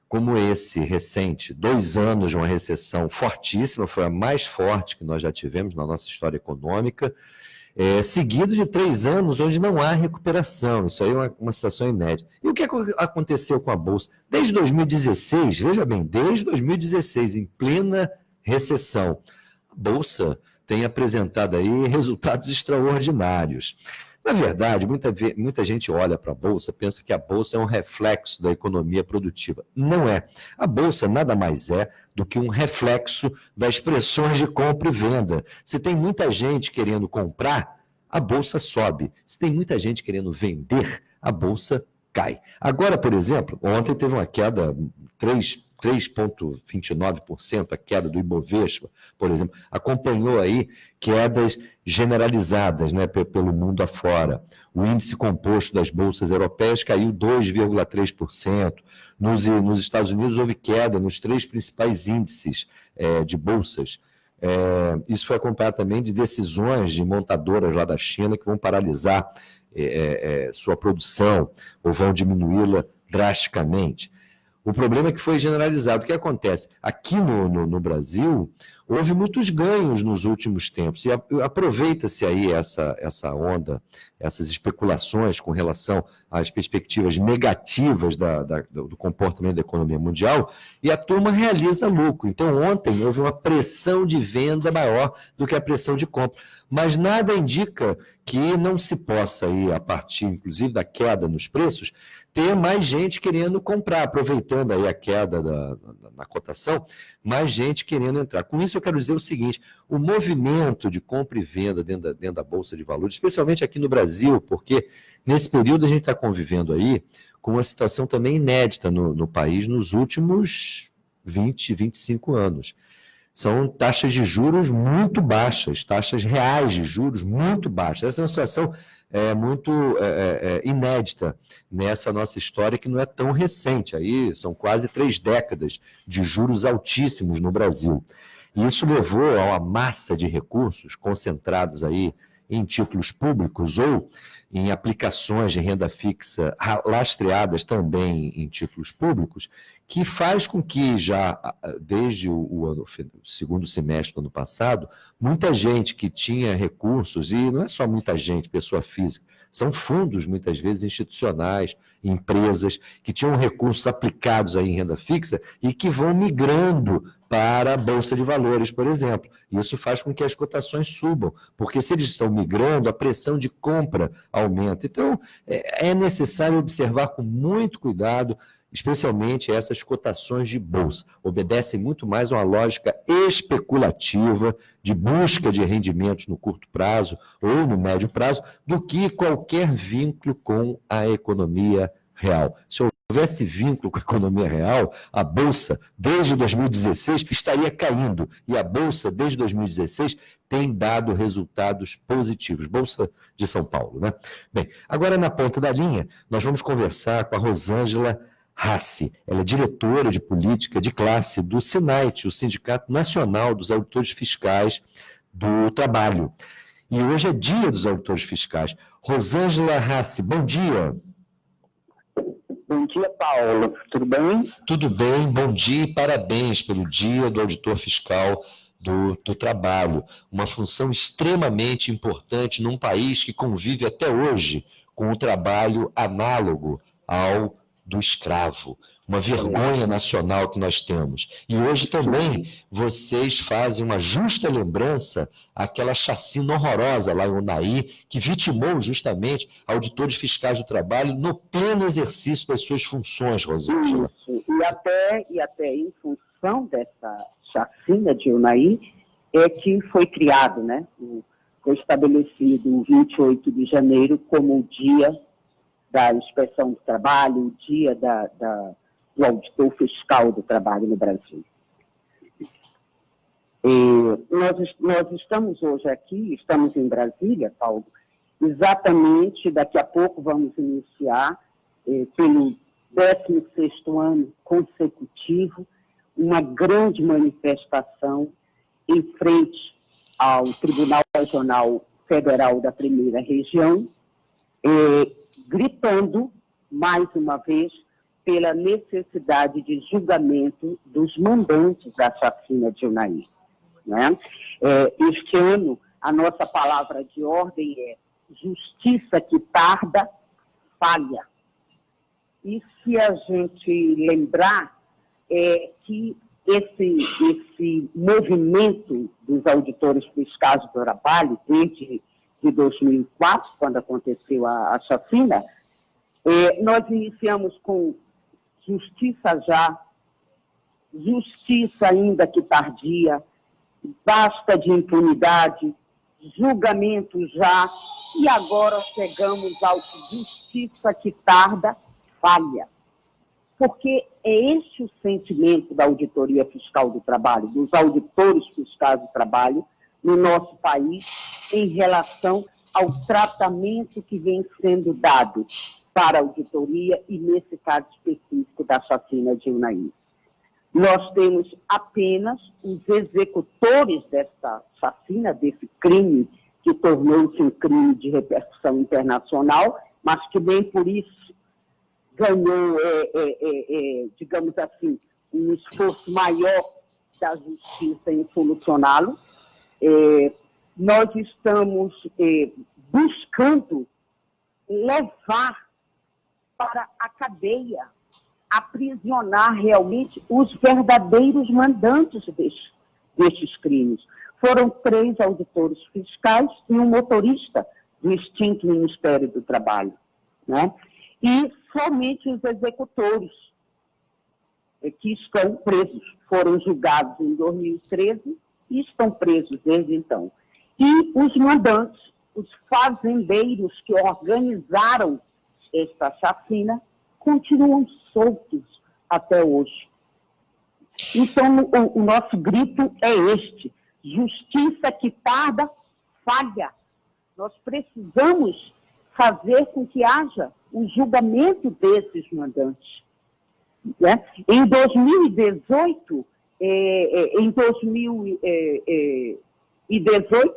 como esse recente, 2 anos de uma recessão fortíssima, foi a mais forte que nós já tivemos na nossa história econômica, seguido de 3 anos onde não há recuperação. Isso aí é uma situação inédita. E o que aconteceu com a Bolsa? Desde 2016, veja bem, desde 2016, em plena recessão, a Bolsa tem apresentado aí resultados extraordinários. Na verdade, muita gente olha para a Bolsa, pensa que a Bolsa é um reflexo da economia produtiva. Não é. A Bolsa nada mais é do que um reflexo das pressões de compra e venda. Se tem muita gente querendo comprar, a Bolsa sobe. Se tem muita gente querendo vender, a Bolsa cai. Agora, por exemplo, ontem teve uma queda 3,29%, a queda do Ibovespa, por exemplo, acompanhou aí quedas generalizadas, né, pelo mundo afora. O índice composto das bolsas europeias caiu 2,3%. Nos Estados Unidos houve queda nos 3 principais índices de bolsas. Isso foi acompanhado também de decisões de montadoras lá da China que vão paralisar sua produção ou vão diminuí-la drasticamente. O problema é que foi generalizado. O que acontece? Aqui no Brasil, houve muitos ganhos nos últimos tempos. E aproveita-se aí essa onda, essas especulações com relação às perspectivas negativas do comportamento da economia mundial, e a turma realiza lucro. Então, ontem houve uma pressão de venda maior do que a pressão de compra. Mas nada indica que não se possa, aí, a partir, inclusive, da queda nos preços, ter mais gente querendo comprar, aproveitando aí a queda na cotação, mais gente querendo entrar. Com isso eu quero dizer o seguinte: o movimento de compra e venda dentro da Bolsa de Valores, especialmente aqui no Brasil, porque nesse período a gente está convivendo aí com uma situação também inédita no país nos últimos 20, 25 anos. São taxas de juros muito baixas, taxas reais de juros muito baixas. Essa é uma situação muito inédita nessa nossa história, que não é tão recente. Aí são quase 3 décadas de juros altíssimos no Brasil. E isso levou a uma massa de recursos concentrados aí em títulos públicos ou em aplicações de renda fixa lastreadas também em títulos públicos, que faz com que já desde o segundo semestre do ano passado, muita gente que tinha recursos, e não é só muita gente, pessoa física, são fundos muitas vezes institucionais, empresas que tinham recursos aplicados aí em renda fixa e que vão migrando para a Bolsa de Valores, por exemplo. Isso faz com que as cotações subam, porque se eles estão migrando, a pressão de compra aumenta. Então, é necessário observar com muito cuidado, especialmente essas cotações de bolsa. Obedecem muito mais a uma lógica especulativa de busca de rendimentos no curto prazo ou no médio prazo do que qualquer vínculo com a economia real. Se houvesse vínculo com a economia real, a Bolsa, desde 2016, estaria caindo. E a Bolsa, desde 2016, tem dado resultados positivos. Bolsa de São Paulo, né? Bem, agora na ponta da linha, nós vamos conversar com a Rosângela Hassi. Ela é diretora de política de classe do SINAIT, o Sindicato Nacional dos Auditores Fiscais do Trabalho. E hoje é dia dos auditores fiscais. Rosângela Hassi, bom dia. Bom dia, Paulo. Tudo bem? Tudo bem, bom dia e parabéns pelo dia do auditor fiscal do trabalho. Uma função extremamente importante num país que convive até hoje com o trabalho análogo ao do escravo, uma vergonha nacional que nós temos. E hoje também vocês fazem uma justa lembrança àquela chacina horrorosa lá em Unai, que vitimou justamente auditores fiscais do trabalho no pleno exercício das suas funções, Rosângela. Isso, e até em função dessa chacina de Unai, é que foi criado, né? Foi estabelecido o 28 de janeiro como o dia da Inspeção do Trabalho, o dia do auditor fiscal do trabalho no Brasil. Nós estamos hoje aqui, estamos em Brasília, Paulo, exatamente, daqui a pouco vamos iniciar, pelo 16º ano consecutivo, uma grande manifestação em frente ao Tribunal Regional Federal da Primeira Região, gritando, mais uma vez, pela necessidade de julgamento dos mandantes da chacina de Unai, né? Este ano, a nossa palavra de ordem é justiça que tarda, falha. E se a gente lembrar que esse movimento dos auditores fiscais do trabalho, desde de 2004, quando aconteceu a chacina, nós iniciamos com justiça já, justiça ainda que tardia, basta de impunidade, julgamento já, e agora chegamos ao justiça que tarda, falha. Porque é esse o sentimento da Auditoria Fiscal do Trabalho, dos auditores fiscais do trabalho no nosso país, em relação ao tratamento que vem sendo dado para a auditoria e, nesse caso específico, da chacina de Unai. Nós temos apenas os executores dessa chacina, desse crime, que tornou-se um crime de repercussão internacional, mas que nem por isso ganhou, digamos assim, um esforço maior da justiça em solucioná-lo. Nós estamos buscando levar para a cadeia, aprisionar realmente os verdadeiros mandantes destes crimes. Foram 3 auditores fiscais e um motorista do extinto Ministério do Trabalho, né? E somente os executores que estão presos. Foram julgados em 2013 e estão presos desde então. E os mandantes, os fazendeiros que organizaram esta chacina, continuam soltos até hoje. Então, o nosso grito é este: justiça que tarda, falha. Nós precisamos fazer com que haja um julgamento desses mandantes, né? Em 2018,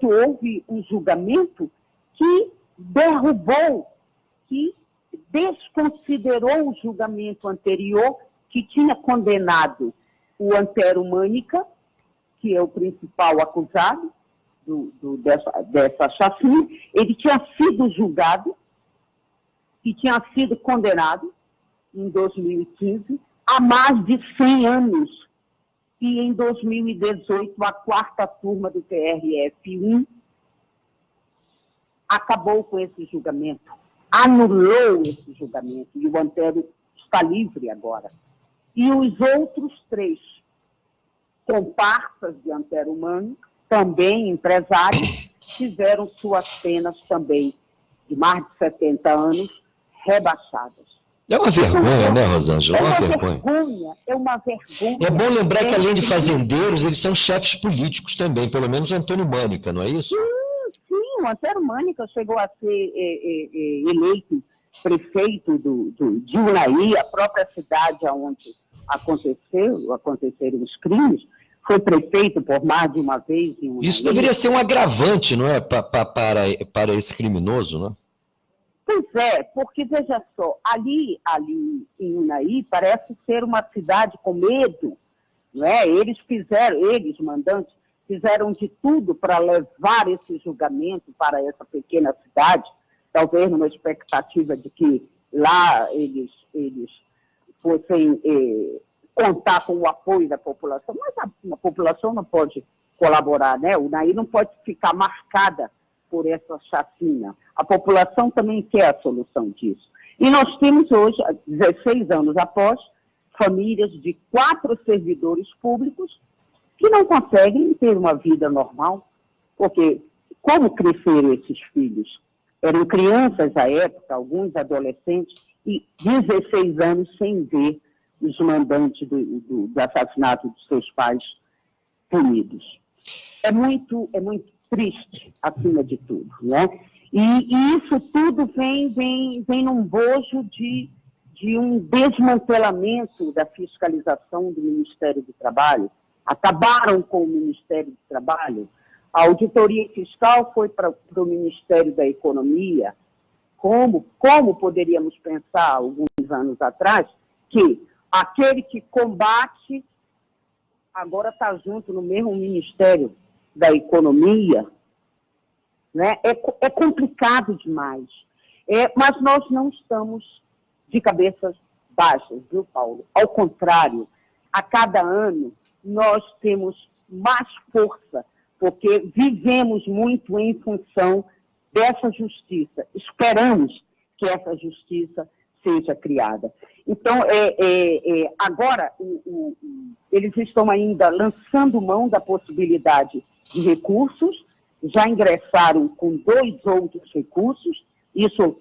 houve um julgamento que derrubou, que desconsiderou o julgamento anterior, que tinha condenado o Antero Mânica, que é o principal acusado dessa chacina. Ele tinha sido julgado e tinha sido condenado em 2015 a mais de 100 anos. E em 2018, a 4ª turma do TRF-1 acabou com esse julgamento, anulou esse julgamento, e o Antero está livre agora. E os outros 3 comparsas de Antero Mânica, também empresários, tiveram suas penas também de mais de 70 anos rebaixadas. É uma vergonha, né, Rosângela? É uma vergonha. É bom lembrar que, além de fazendeiros, eles são chefes políticos também, pelo menos o Antônio Mânica, não é isso? Sim, o Antero Mânica chegou a ser eleito prefeito de Unai, a própria cidade onde aconteceram os crimes, foi prefeito por mais de uma vez em Unai. Isso deveria ser um agravante, não é, para esse criminoso, não é? Pois é, porque, veja só, ali em Unai, parece ser uma cidade com medo, não é? Eles, mandantes, fizeram de tudo para levar esse julgamento para essa pequena cidade, talvez numa expectativa de que lá eles fossem contar com o apoio da população, mas a população não pode colaborar, né? O Unai não pode ficar marcada por essa chacina. A população também quer a solução disso. E nós temos hoje, 16 anos após, famílias de 4 servidores públicos que não conseguem ter uma vida normal, porque como cresceram esses filhos? Eram crianças à época, alguns adolescentes, e 16 anos sem ver os mandantes do assassinato dos seus pais punidos. É muito triste, acima de tudo, né? E isso tudo vem num bojo de um desmantelamento da fiscalização do Ministério do Trabalho. Acabaram com o Ministério do Trabalho. A auditoria fiscal foi para o Ministério da Economia. Como poderíamos pensar, alguns anos atrás, que aquele que combate agora está junto no mesmo Ministério da Economia, né? É complicado demais. Mas nós não estamos de cabeças baixas, viu, Paulo? Ao contrário, a cada ano nós temos mais força, porque vivemos muito em função dessa justiça. Esperamos que essa justiça seja criada. Então, agora, eles estão ainda lançando mão da possibilidade de recursos, já ingressaram com 2 outros recursos, isso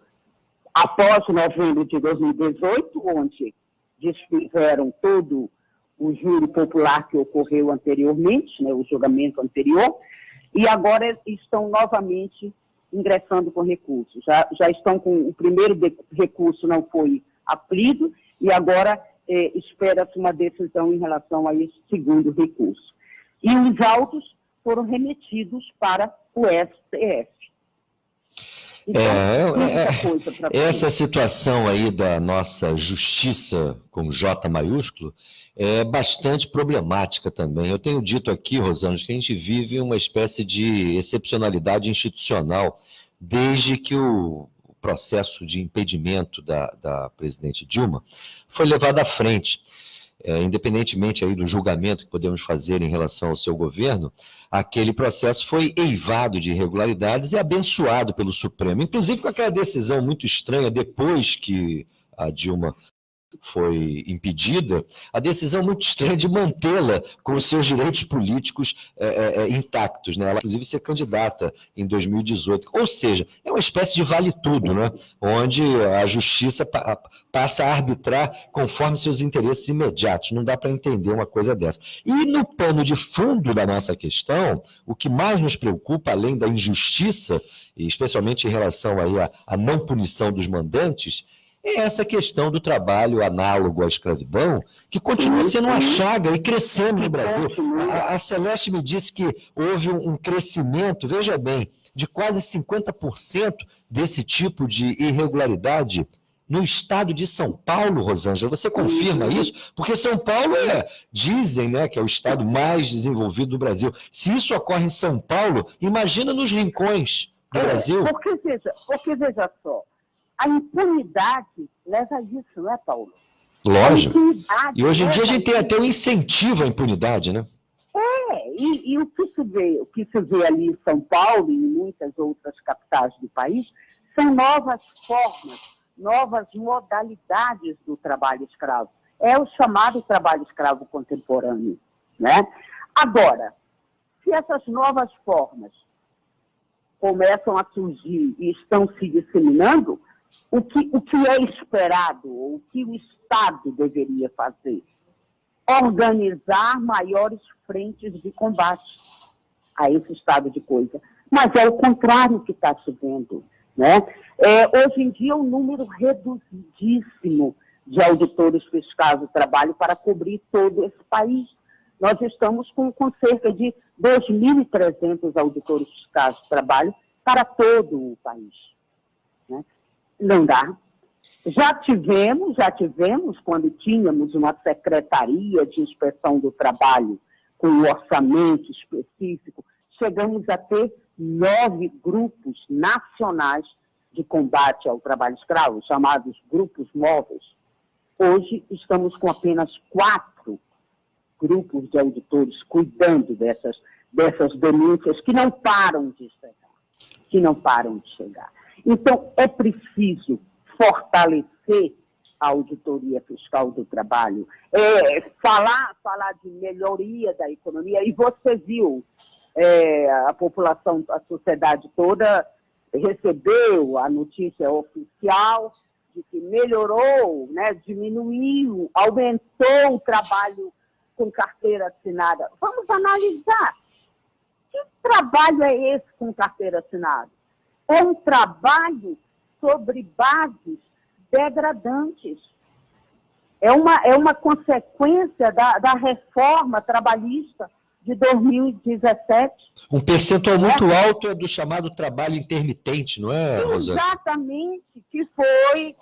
após novembro de 2018, onde desfizeram todo o júri popular que ocorreu anteriormente, né, o julgamento anterior, e agora estão novamente ingressando com recursos. Já estão com o primeiro recurso, não foi aplido, e agora espera-se uma decisão em relação a esse segundo recurso. E os autos foram remetidos para o STF. Então, essa situação aí da nossa justiça, com J maiúsculo, é bastante problemática também. Eu tenho dito aqui, Rosângela, que a gente vive uma espécie de excepcionalidade institucional desde que o processo de impedimento da presidente Dilma foi levado à frente. Independentemente aí do julgamento que podemos fazer em relação ao seu governo, aquele processo foi eivado de irregularidades e abençoado pelo Supremo, inclusive com aquela decisão muito estranha depois que a Dilma foi impedida, a decisão muito estranha de mantê-la com os seus direitos políticos intactos, né? Ela, inclusive, ser candidata em 2018. Ou seja, é uma espécie de vale-tudo, né? Onde a justiça passa a arbitrar conforme seus interesses imediatos. Não dá para entender uma coisa dessa. E no pano de fundo da nossa questão, o que mais nos preocupa, além da injustiça, e especialmente em relação aí à não punição dos mandantes, é essa questão do trabalho análogo à escravidão, que continua sendo uma chaga e crescendo no Brasil. A Celeste me disse que houve um crescimento, veja bem, de quase 50% desse tipo de irregularidade no estado de São Paulo, Rosângela. Você confirma isso? Porque São Paulo dizem, né, que é o estado mais desenvolvido do Brasil. Se isso ocorre em São Paulo, imagina nos rincões do Brasil. Porque veja só, a impunidade leva a isso, não é, Paulo? Lógico. E hoje em dia a gente tem até um incentivo à impunidade, né? E o que se vê ali em São Paulo e em muitas outras capitais do país são novas formas, novas modalidades do trabalho escravo. É o chamado trabalho escravo contemporâneo, né? Agora, se essas novas formas começam a surgir e estão se disseminando, o que é esperado, ou o que o Estado deveria fazer? Organizar maiores frentes de combate a esse estado de coisa. Mas é o contrário que está se vendo, né? Hoje em dia, um número reduzidíssimo de auditores fiscais do trabalho para cobrir todo esse país. Nós estamos com cerca de 2.300 auditores fiscais do trabalho para todo o país, né? Não dá. Já tivemos, quando tínhamos uma secretaria de inspeção do trabalho com um orçamento específico, chegamos a ter 9 grupos nacionais de combate ao trabalho escravo, chamados grupos móveis. Hoje estamos com apenas 4 grupos de auditores cuidando dessas denúncias que não param de chegar. Então, é preciso fortalecer a auditoria fiscal do trabalho, falar de melhoria da economia, e você viu, a população, a sociedade toda recebeu a notícia oficial de que melhorou, né, diminuiu, aumentou o trabalho com carteira assinada. Vamos analisar. Que trabalho é esse com carteira assinada? É um trabalho sobre bases degradantes. É uma consequência da reforma trabalhista de 2017. Um percentual muito alto é do chamado trabalho intermitente, não é, Rosângela? Exatamente, que foi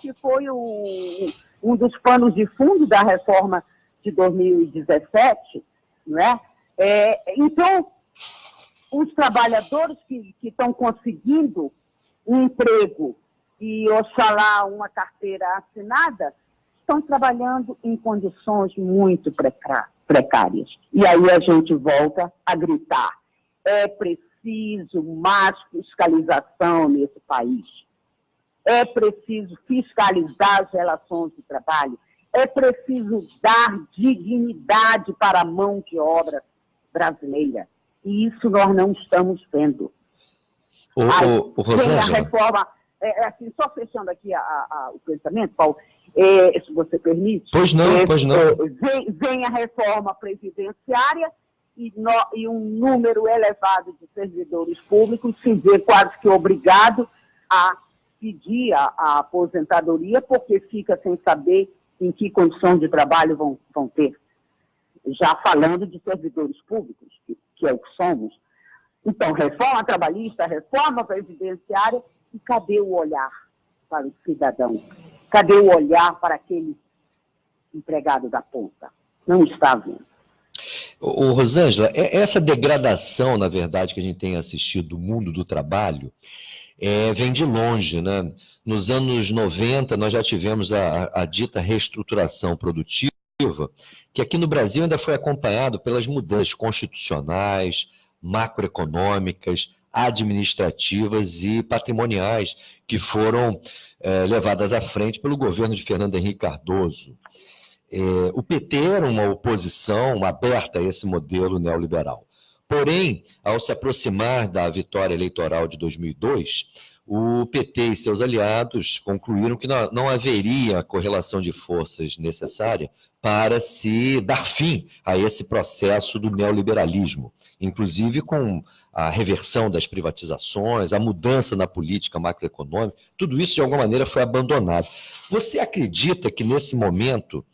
um dos panos de fundo da reforma de 2017, não é? Então, os trabalhadores que estão conseguindo um emprego e, oxalá, uma carteira assinada, estão trabalhando em condições muito precárias. E aí a gente volta a gritar. É preciso mais fiscalização nesse país. É preciso fiscalizar as relações de trabalho. É preciso dar dignidade para a mão de obra brasileira. E isso nós não estamos vendo. Rosângela. A reforma, assim, só fechando aqui o pensamento, Paulo, se você permite. Pois não. Vem a reforma previdenciária e um número elevado de servidores públicos se vê quase que obrigado a pedir a aposentadoria, porque fica sem saber em que condição de trabalho vão ter. Já falando de servidores públicos, que é o que somos. Então, reforma trabalhista, reforma previdenciária, e cadê o olhar para o cidadão? Cadê o olhar para aquele empregado da ponta? Não está vendo. Rosângela, essa degradação, na verdade, que a gente tem assistido do mundo do trabalho, vem de longe, né? Nos anos 90, nós já tivemos a dita reestruturação produtiva, que aqui no Brasil ainda foi acompanhado pelas mudanças constitucionais, macroeconômicas, administrativas e patrimoniais que foram levadas à frente pelo governo de Fernando Henrique Cardoso. O PT era uma oposição aberta a esse modelo neoliberal. Porém, ao se aproximar da vitória eleitoral de 2002, o PT e seus aliados concluíram que não haveria a correlação de forças necessária para se dar fim a esse processo do neoliberalismo, inclusive com a reversão das privatizações, a mudança na política macroeconômica, tudo isso de alguma maneira foi abandonado. Você acredita que nesse momento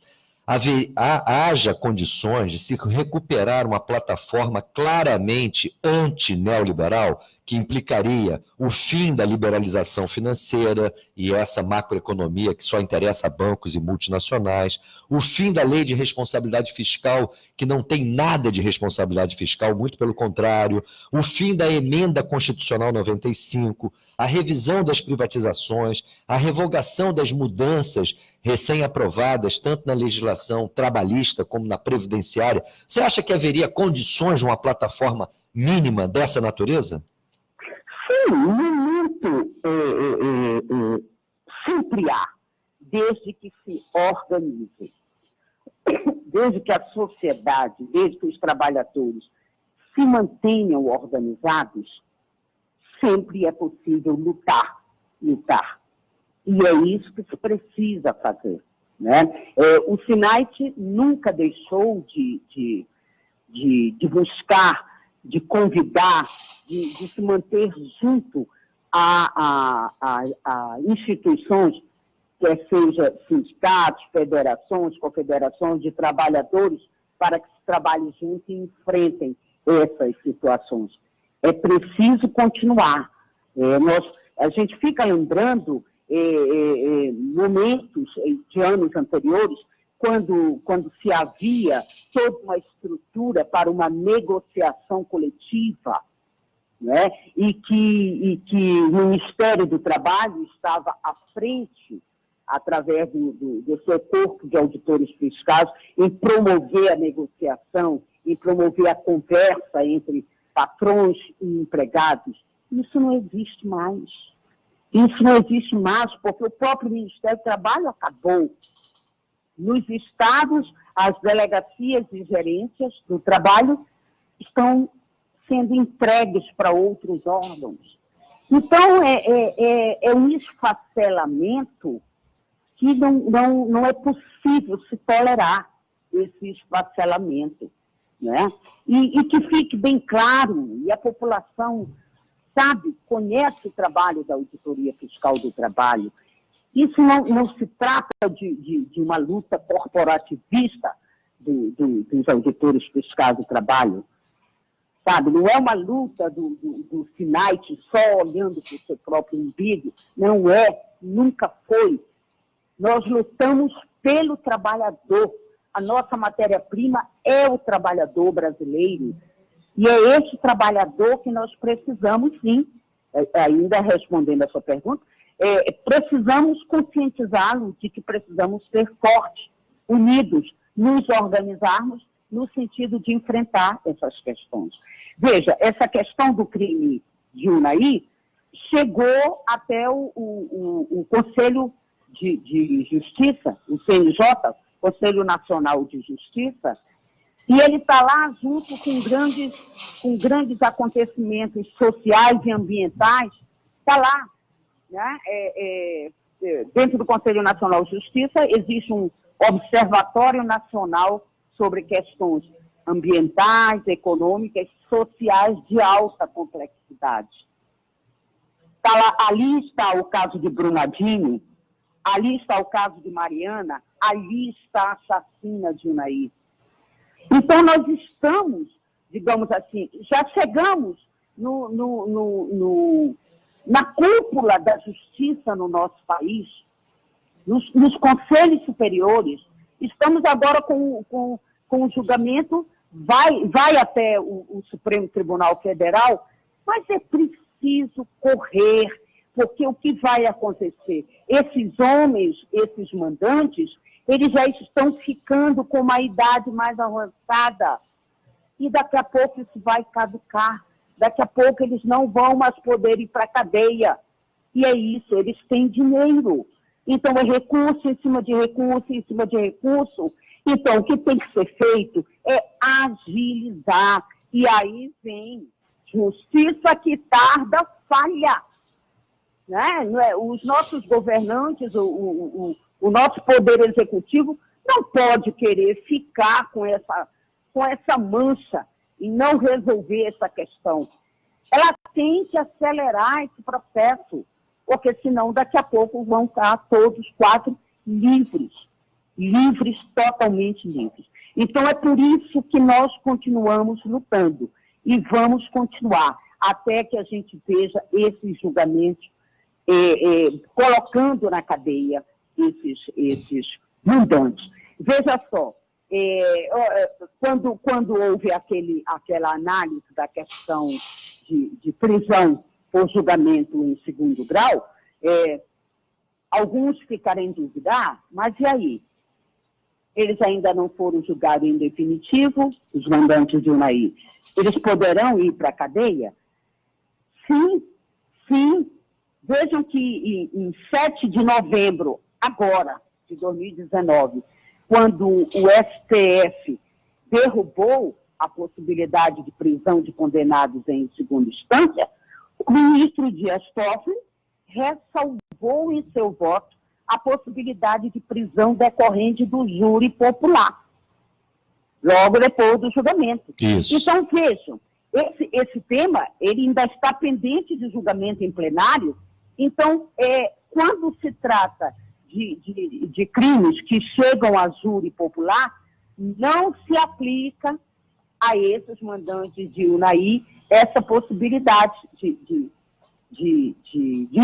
haja condições de se recuperar uma plataforma claramente anti-neoliberal, que implicaria o fim da liberalização financeira e essa macroeconomia que só interessa a bancos e multinacionais, o fim da lei de responsabilidade fiscal, que não tem nada de responsabilidade fiscal, muito pelo contrário, o fim da emenda constitucional 95, a revisão das privatizações, a revogação das mudanças recém-aprovadas, tanto na legislação trabalhista como na previdenciária. Você acha que haveria condições de uma plataforma mínima dessa natureza? Sim, muito sempre há, desde que se organize, desde que a sociedade, desde que os trabalhadores se mantenham organizados, sempre é possível lutar. E é isso que se precisa fazer, né? O SINAIT nunca deixou de buscar, de convidar, de se manter junto a instituições, quer seja sindicatos, federações, confederações de trabalhadores, para que se trabalhem juntos e enfrentem essas situações. É preciso continuar. A gente fica lembrando momentos de anos anteriores, quando se havia toda uma estrutura para uma negociação coletiva, né? e que o Ministério do Trabalho estava à frente, através do seu corpo de auditores fiscais, em promover a negociação, em promover a conversa entre patrões e empregados. Isso não existe mais. Isso não existe mais, porque o próprio Ministério do Trabalho acabou. Nos estados, as delegacias e gerências do trabalho estão sendo entregues para outros órgãos. Então, é um esfacelamento que não é possível se tolerar, esse esfacelamento, né? E que fique bem claro, e a população sabe, conhece o trabalho da Auditoria Fiscal do Trabalho. Isso não se trata de uma luta corporativista dos auditores fiscais do trabalho, sabe? Não é uma luta do SINAIT só olhando para o seu próprio umbigo, não é, nunca foi. Nós lutamos pelo trabalhador. A nossa matéria-prima é o trabalhador brasileiro. E é esse trabalhador que nós precisamos, sim, ainda respondendo a sua pergunta, precisamos conscientizá-lo de que precisamos ser fortes, unidos, nos organizarmos no sentido de enfrentar essas questões. Veja, essa questão do crime de Unai chegou até o Conselho de Justiça, o CNJ, Conselho Nacional de Justiça, e ele está lá junto com grandes acontecimentos sociais e ambientais, está lá, né? Dentro do Conselho Nacional de Justiça existe um Observatório Nacional sobre questões ambientais, econômicas, sociais de alta complexidade. Tá lá, ali está o caso de Brumadinho, ali está o caso de Mariana, ali está a chacina de Unai. Então, nós estamos, digamos assim, já chegamos na cúpula da justiça no nosso país, nos conselhos superiores. Estamos agora com o julgamento, vai até o Supremo Tribunal Federal, mas é preciso correr, porque o que vai acontecer? Esses homens, esses mandantes, eles já estão ficando com uma idade mais avançada. E daqui a pouco isso vai caducar. Daqui a pouco eles não vão mais poder ir para a cadeia. E é isso, eles têm dinheiro. Então é recurso em cima de recurso, em cima de recurso. Então o que tem que ser feito é agilizar. E aí vem justiça que tarda, falha. Né? Os nossos governantes, o nosso poder executivo não pode querer ficar com essa mancha e não resolver essa questão. Ela tem que acelerar esse processo, porque senão daqui a pouco vão estar todos 4 livres, totalmente livres. Então é por isso que nós continuamos lutando e vamos continuar até que a gente veja esses julgamentos colocando na cadeia esses mandantes. Veja só, quando houve aquela análise da questão de prisão por julgamento em 2º grau, alguns ficaram em dúvida, mas e aí? Eles ainda não foram julgados em definitivo, os mandantes de Unai. Eles poderão ir para a cadeia? Sim, sim. Vejam que em 7 de novembro, agora, de 2019, quando o STF derrubou a possibilidade de prisão de condenados em segunda instância, o ministro Dias Toffoli ressalvou em seu voto a possibilidade de prisão decorrente do júri popular, logo depois do julgamento. Isso. Então, vejam, esse tema ele ainda está pendente de julgamento em plenário. Então, quando se trata de crimes que chegam a júri popular, não se aplica a esses mandantes de Unai essa possibilidade de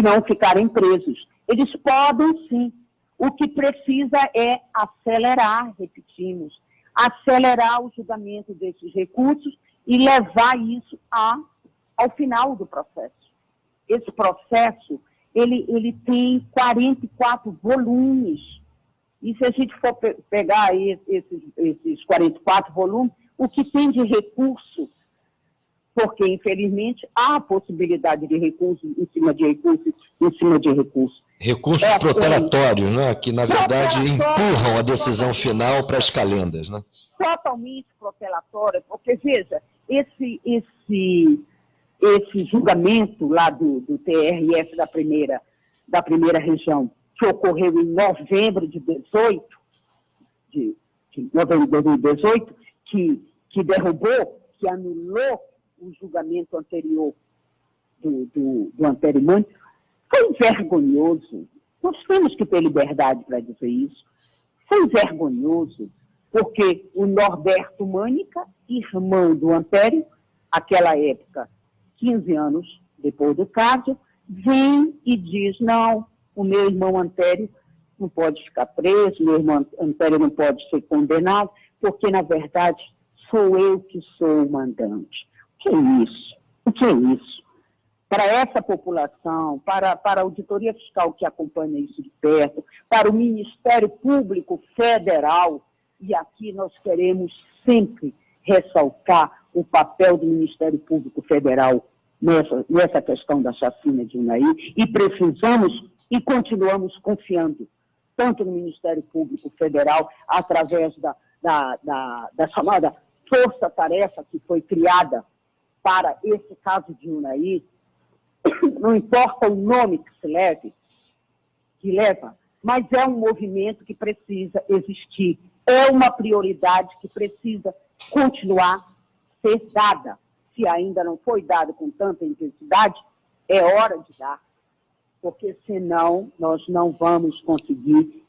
não ficarem presos. Eles podem, sim. O que precisa é acelerar, repetimos, acelerar o julgamento desses recursos e levar isso ao final do processo. Esse processo, ele tem 44 volumes. E se a gente for pegar aí esses 44 volumes, o que tem de recurso, porque, infelizmente, há a possibilidade de recurso em cima de recurso, em cima de recurso. Recursos protelatórios, né, que, na verdade, empurram a decisão final para as calendas. Né? Totalmente protelatório, porque, veja, esse julgamento lá do TRF da primeira região, que ocorreu em novembro de 2018, que derrubou, que anulou o julgamento anterior do Anterimani, foi vergonhoso. Nós temos que ter liberdade para dizer isso. Foi vergonhoso, porque o Norberto Mânica, irmão do Antério, aquela época, 15 anos depois do caso, vem e diz, não, o meu irmão Antério não pode ficar preso, meu irmão Antero não pode ser condenado, porque, na verdade, sou eu que sou o mandante. O que é isso? O que é isso? Para essa população, para a Auditoria Fiscal que acompanha isso de perto, para o Ministério Público Federal, e aqui nós queremos sempre ressaltar o papel do Ministério Público Federal nessa questão da chacina de Unai, e precisamos e continuamos confiando tanto no Ministério Público Federal, através da chamada força-tarefa que foi criada para esse caso de Unai. Não importa o nome que leva, mas é um movimento que precisa existir, é uma prioridade que precisa continuar a ser dada. Se ainda não foi dada com tanta intensidade, é hora de dar, porque senão nós não vamos conseguir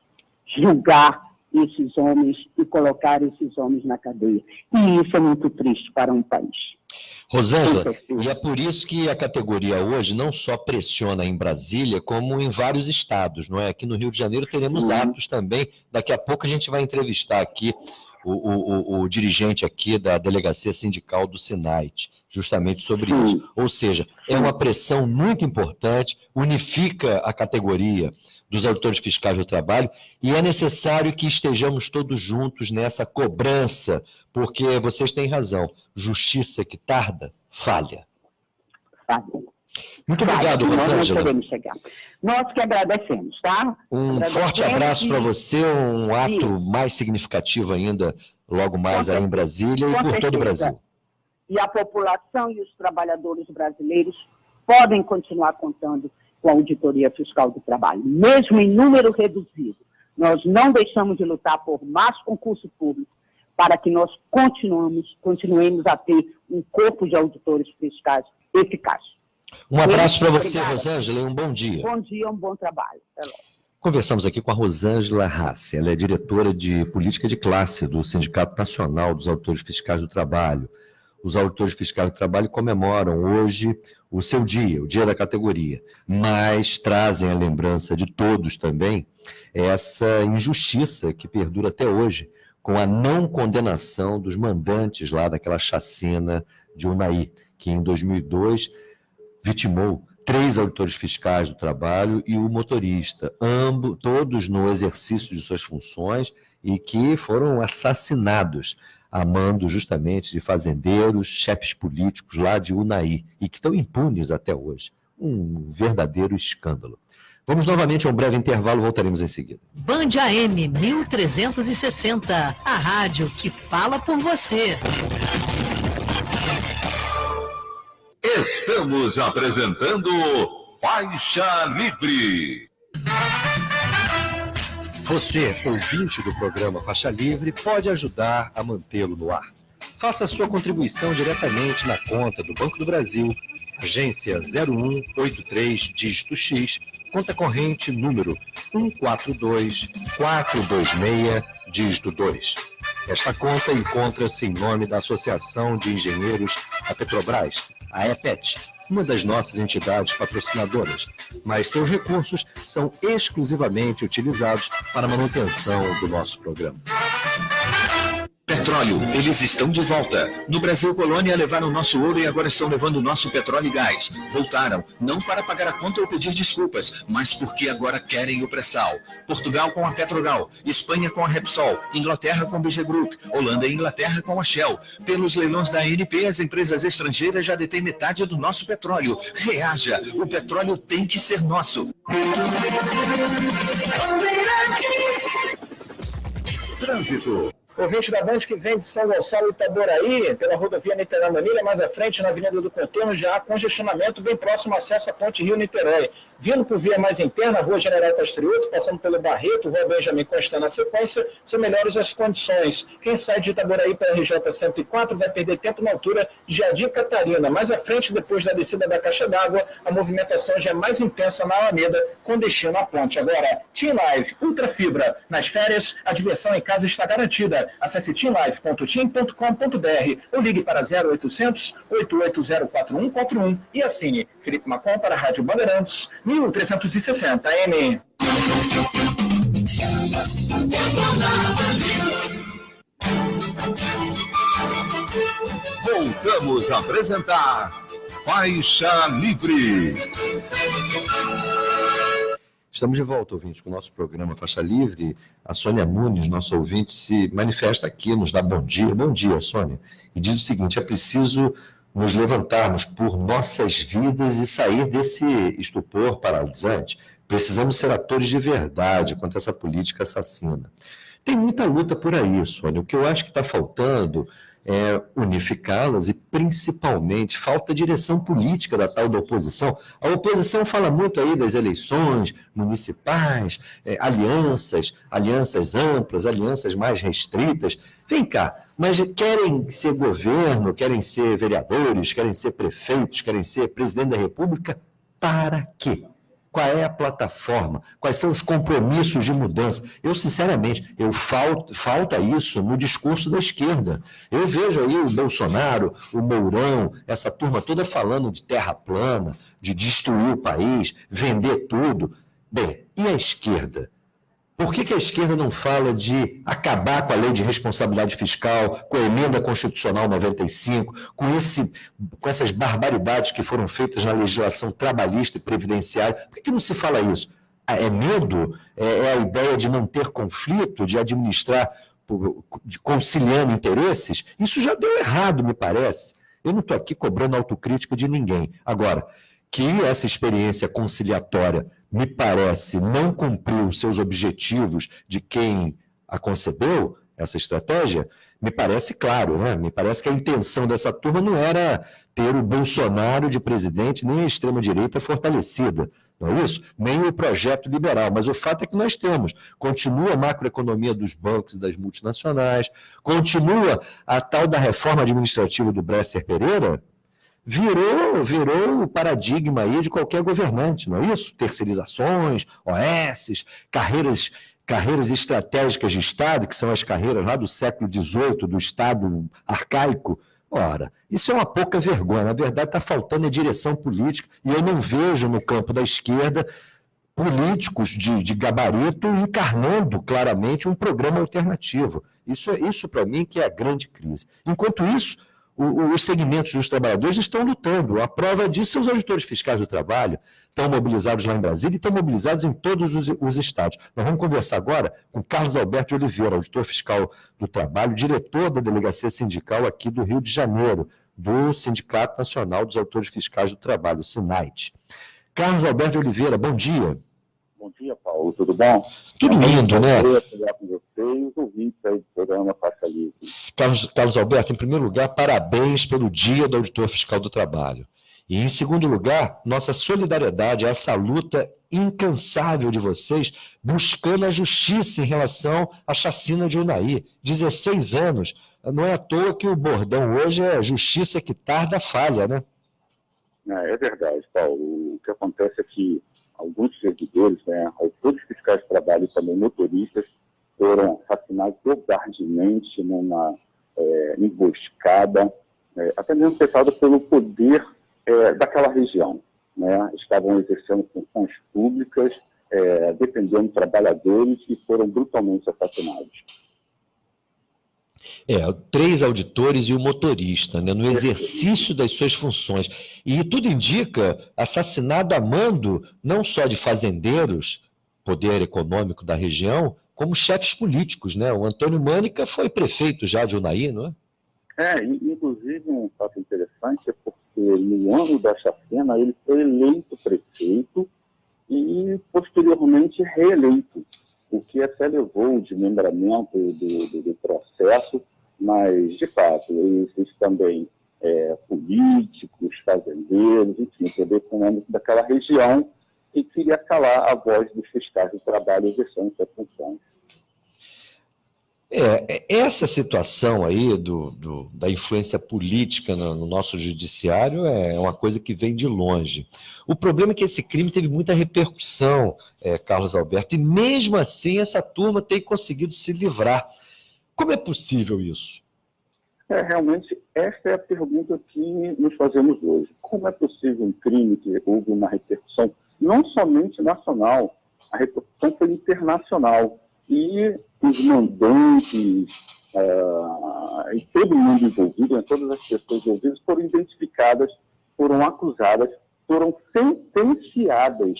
julgar esses homens e colocar esses homens na cadeia. E isso é muito triste para um país. Rosângela, e é por isso que a categoria hoje não só pressiona em Brasília, como em vários estados, não é? Aqui no Rio de Janeiro teremos atos também. Daqui a pouco a gente vai entrevistar aqui o dirigente aqui da Delegacia Sindical do SINAIT, justamente sobre isso. Ou seja, é uma pressão muito importante, unifica a categoria dos auditores fiscais do trabalho, e é necessário que estejamos todos juntos nessa cobrança, porque vocês têm razão, justiça que tarda, falha. Muito obrigado, Rosângela. Nós não podemos chegar. Nós que agradecemos, tá? Um forte abraço para você, um ato mais significativo ainda, logo mais aí em Brasília e por todo o Brasil. E a população e os trabalhadores brasileiros podem continuar contando com a Auditoria Fiscal do Trabalho, mesmo em número reduzido. Nós não deixamos de lutar por mais concurso público para que nós continuemos a ter um corpo de auditores fiscais eficaz. Um abraço para você, Rosângela, e um bom dia. Bom dia, um bom trabalho. Até logo. Conversamos aqui com a Rosângela Hassi, ela é diretora de Política de Classe do Sindicato Nacional dos Auditores Fiscais do Trabalho. Os auditores fiscais do trabalho comemoram hoje o seu dia, o dia da categoria, mas trazem a lembrança de todos também essa injustiça que perdura até hoje com a não condenação dos mandantes lá daquela chacina de Unai, que em 2002 vitimou 3 auditores fiscais do trabalho e o motorista, ambos, todos no exercício de suas funções e que foram assassinados a mando justamente de fazendeiros, chefes políticos lá de Unai e que estão impunes até hoje. Um verdadeiro escândalo. Vamos novamente a um breve intervalo, voltaremos em seguida. Band AM 1360, a rádio que fala por você. Estamos apresentando Faixa Livre. Você, ouvinte do programa Faixa Livre, pode ajudar a mantê-lo no ar. Faça a sua contribuição diretamente na conta do Banco do Brasil, agência 0183, dígito X, conta corrente número 142426, dígito 2. Esta conta encontra-se em nome da Associação de Engenheiros da Petrobras, a EPET, uma das nossas entidades patrocinadoras, mas seus recursos são exclusivamente utilizados para a manutenção do nosso programa. Petróleo, eles estão de volta. No Brasil Colônia levaram nosso ouro e agora estão levando nosso petróleo e gás. Voltaram, não para pagar a conta ou pedir desculpas, mas porque agora querem o pré-sal. Portugal com a Petrogal, Espanha com a Repsol, Inglaterra com a BG Group, Holanda e Inglaterra com a Shell. Pelos leilões da ANP, as empresas estrangeiras já detêm metade do nosso petróleo. Reaja, o petróleo tem que ser nosso. Trânsito. Ouvinte da Band que vem de São Gonçalo e Itaboraí, pela rodovia Niterói-Manilha, mais à frente, na Avenida do Contorno, já há congestionamento bem próximo ao acesso à Ponte Rio-Niterói. Vindo por via mais interna, Rua General Castriotto, passando pelo Barreto, Rua Benjamin Constant na sequência, são melhores as condições. Quem sai de Itaboraí para a RJ 104 vai perder tempo na altura de Jardim Catarina. Mais à frente, depois da descida da Caixa d'Água, a movimentação já é mais intensa na Alameda, com destino à ponte. Agora, Team Live Ultra Fibra. Nas férias, a diversão em casa está garantida. Acesse teamlive.team.com.br ou ligue para 0800 8804141 e assine Felipe Macon para a Rádio Bandeirantes 1360 AM. Voltamos a apresentar Faixa Livre. Estamos de volta, ouvintes, com o nosso programa Faixa Livre. A Sônia Nunes, nossa ouvinte, se manifesta aqui, nos dá bom dia. Bom dia, Sônia. E diz o seguinte: é preciso nos levantarmos por nossas vidas e sair desse estupor paralisante. Precisamos ser atores de verdade contra essa política assassina. Tem muita luta por aí, Sônia. O que eu acho que está faltando é unificá-las e, principalmente, falta direção política da tal da oposição. A oposição fala muito aí das eleições municipais, alianças amplas, alianças mais restritas. Vem cá, mas querem ser governo, querem ser vereadores, querem ser prefeitos, querem ser presidente da República, para quê? Qual é a plataforma? Quais são os compromissos de mudança? Eu, sinceramente, falta isso no discurso da esquerda. Eu vejo aí o Bolsonaro, o Mourão, essa turma toda falando de terra plana, de destruir o país, vender tudo. Bem, e a esquerda? Por que a esquerda não fala de acabar com a lei de responsabilidade fiscal, com a emenda constitucional 95, com essas barbaridades que foram feitas na legislação trabalhista e previdenciária? Por que não se fala isso? É medo? É a ideia de não ter conflito, de administrar conciliando interesses? Isso já deu errado, me parece. Eu não estou aqui cobrando autocrítica de ninguém. Agora, que essa experiência conciliatória, me parece, não cumpriu seus objetivos de quem a concebeu, essa estratégia, me parece claro, né? Me parece que a intenção dessa turma não era ter o Bolsonaro de presidente, nem a extrema-direita fortalecida, não é isso? Nem o projeto liberal, mas o fato é que nós temos, continua a macroeconomia dos bancos e das multinacionais, continua a tal da reforma administrativa do Bresser Pereira, virou o paradigma aí de qualquer governante, não é isso? Terceirizações, OS, carreiras estratégicas de Estado, que são as carreiras lá do século XVIII, do Estado arcaico. Ora, isso é uma pouca vergonha. Na verdade, está faltando a direção política, e eu não vejo no campo da esquerda políticos de gabarito encarnando claramente um programa alternativo. Isso para mim, que é a grande crise. Enquanto isso, os segmentos dos trabalhadores estão lutando. A prova disso são os auditores fiscais do trabalho, estão mobilizados lá em Brasília e estão mobilizados em todos os estados. Nós vamos conversar agora com Carlos Alberto de Oliveira, auditor fiscal do trabalho, diretor da Delegacia Sindical aqui do Rio de Janeiro, do Sindicato Nacional dos Auditores Fiscais do Trabalho, o SINAIT. Carlos Alberto de Oliveira, bom dia. Bom dia, Paulo. Tudo bom? Tudo lindo, né? Eu falar com você e os ouvintes aí do programa Faixa Livre. Carlos Alberto, em primeiro lugar, parabéns pelo Dia do Auditor Fiscal do Trabalho. E, em segundo lugar, nossa solidariedade a essa luta incansável de vocês, buscando a justiça em relação à chacina de Unai. 16 anos. Não é à toa que o bordão hoje é justiça que tarda falha, né? É verdade, Paulo. O que acontece é que alguns servidores, auditores fiscais de trabalho e também motoristas, foram assassinados covardemente numa emboscada, até mesmo fechada pelo poder daquela região. Estavam exercendo funções públicas, defendendo trabalhadores e foram brutalmente assassinados. 3 auditores e o motorista, né, no exercício das suas funções. E tudo indica assassinado a mando não só de fazendeiros, poder econômico da região, como chefes políticos, né? O Antônio Mânica foi prefeito já de Unai, não é? Inclusive um fato interessante é porque no ano da chacina ele foi eleito prefeito e posteriormente reeleito, o que até levou o desmembramento do processo, mas de fato esses também políticos, fazendeiros, enfim, o poder econômico daquela região, e queria calar a voz dos fiscais do trabalho exercendo suas funções. Essa situação aí da influência política no nosso judiciário é uma coisa que vem de longe. O problema é que esse crime teve muita repercussão, Carlos Alberto, e mesmo assim essa turma tem conseguido se livrar. Como é possível isso? Realmente, essa é a pergunta que nos fazemos hoje. Como é possível um crime que houve uma repercussão não somente nacional, a repercussão foi internacional, e os mandantes e todo mundo envolvido, todas as pessoas envolvidas foram identificadas, foram acusadas, foram sentenciadas,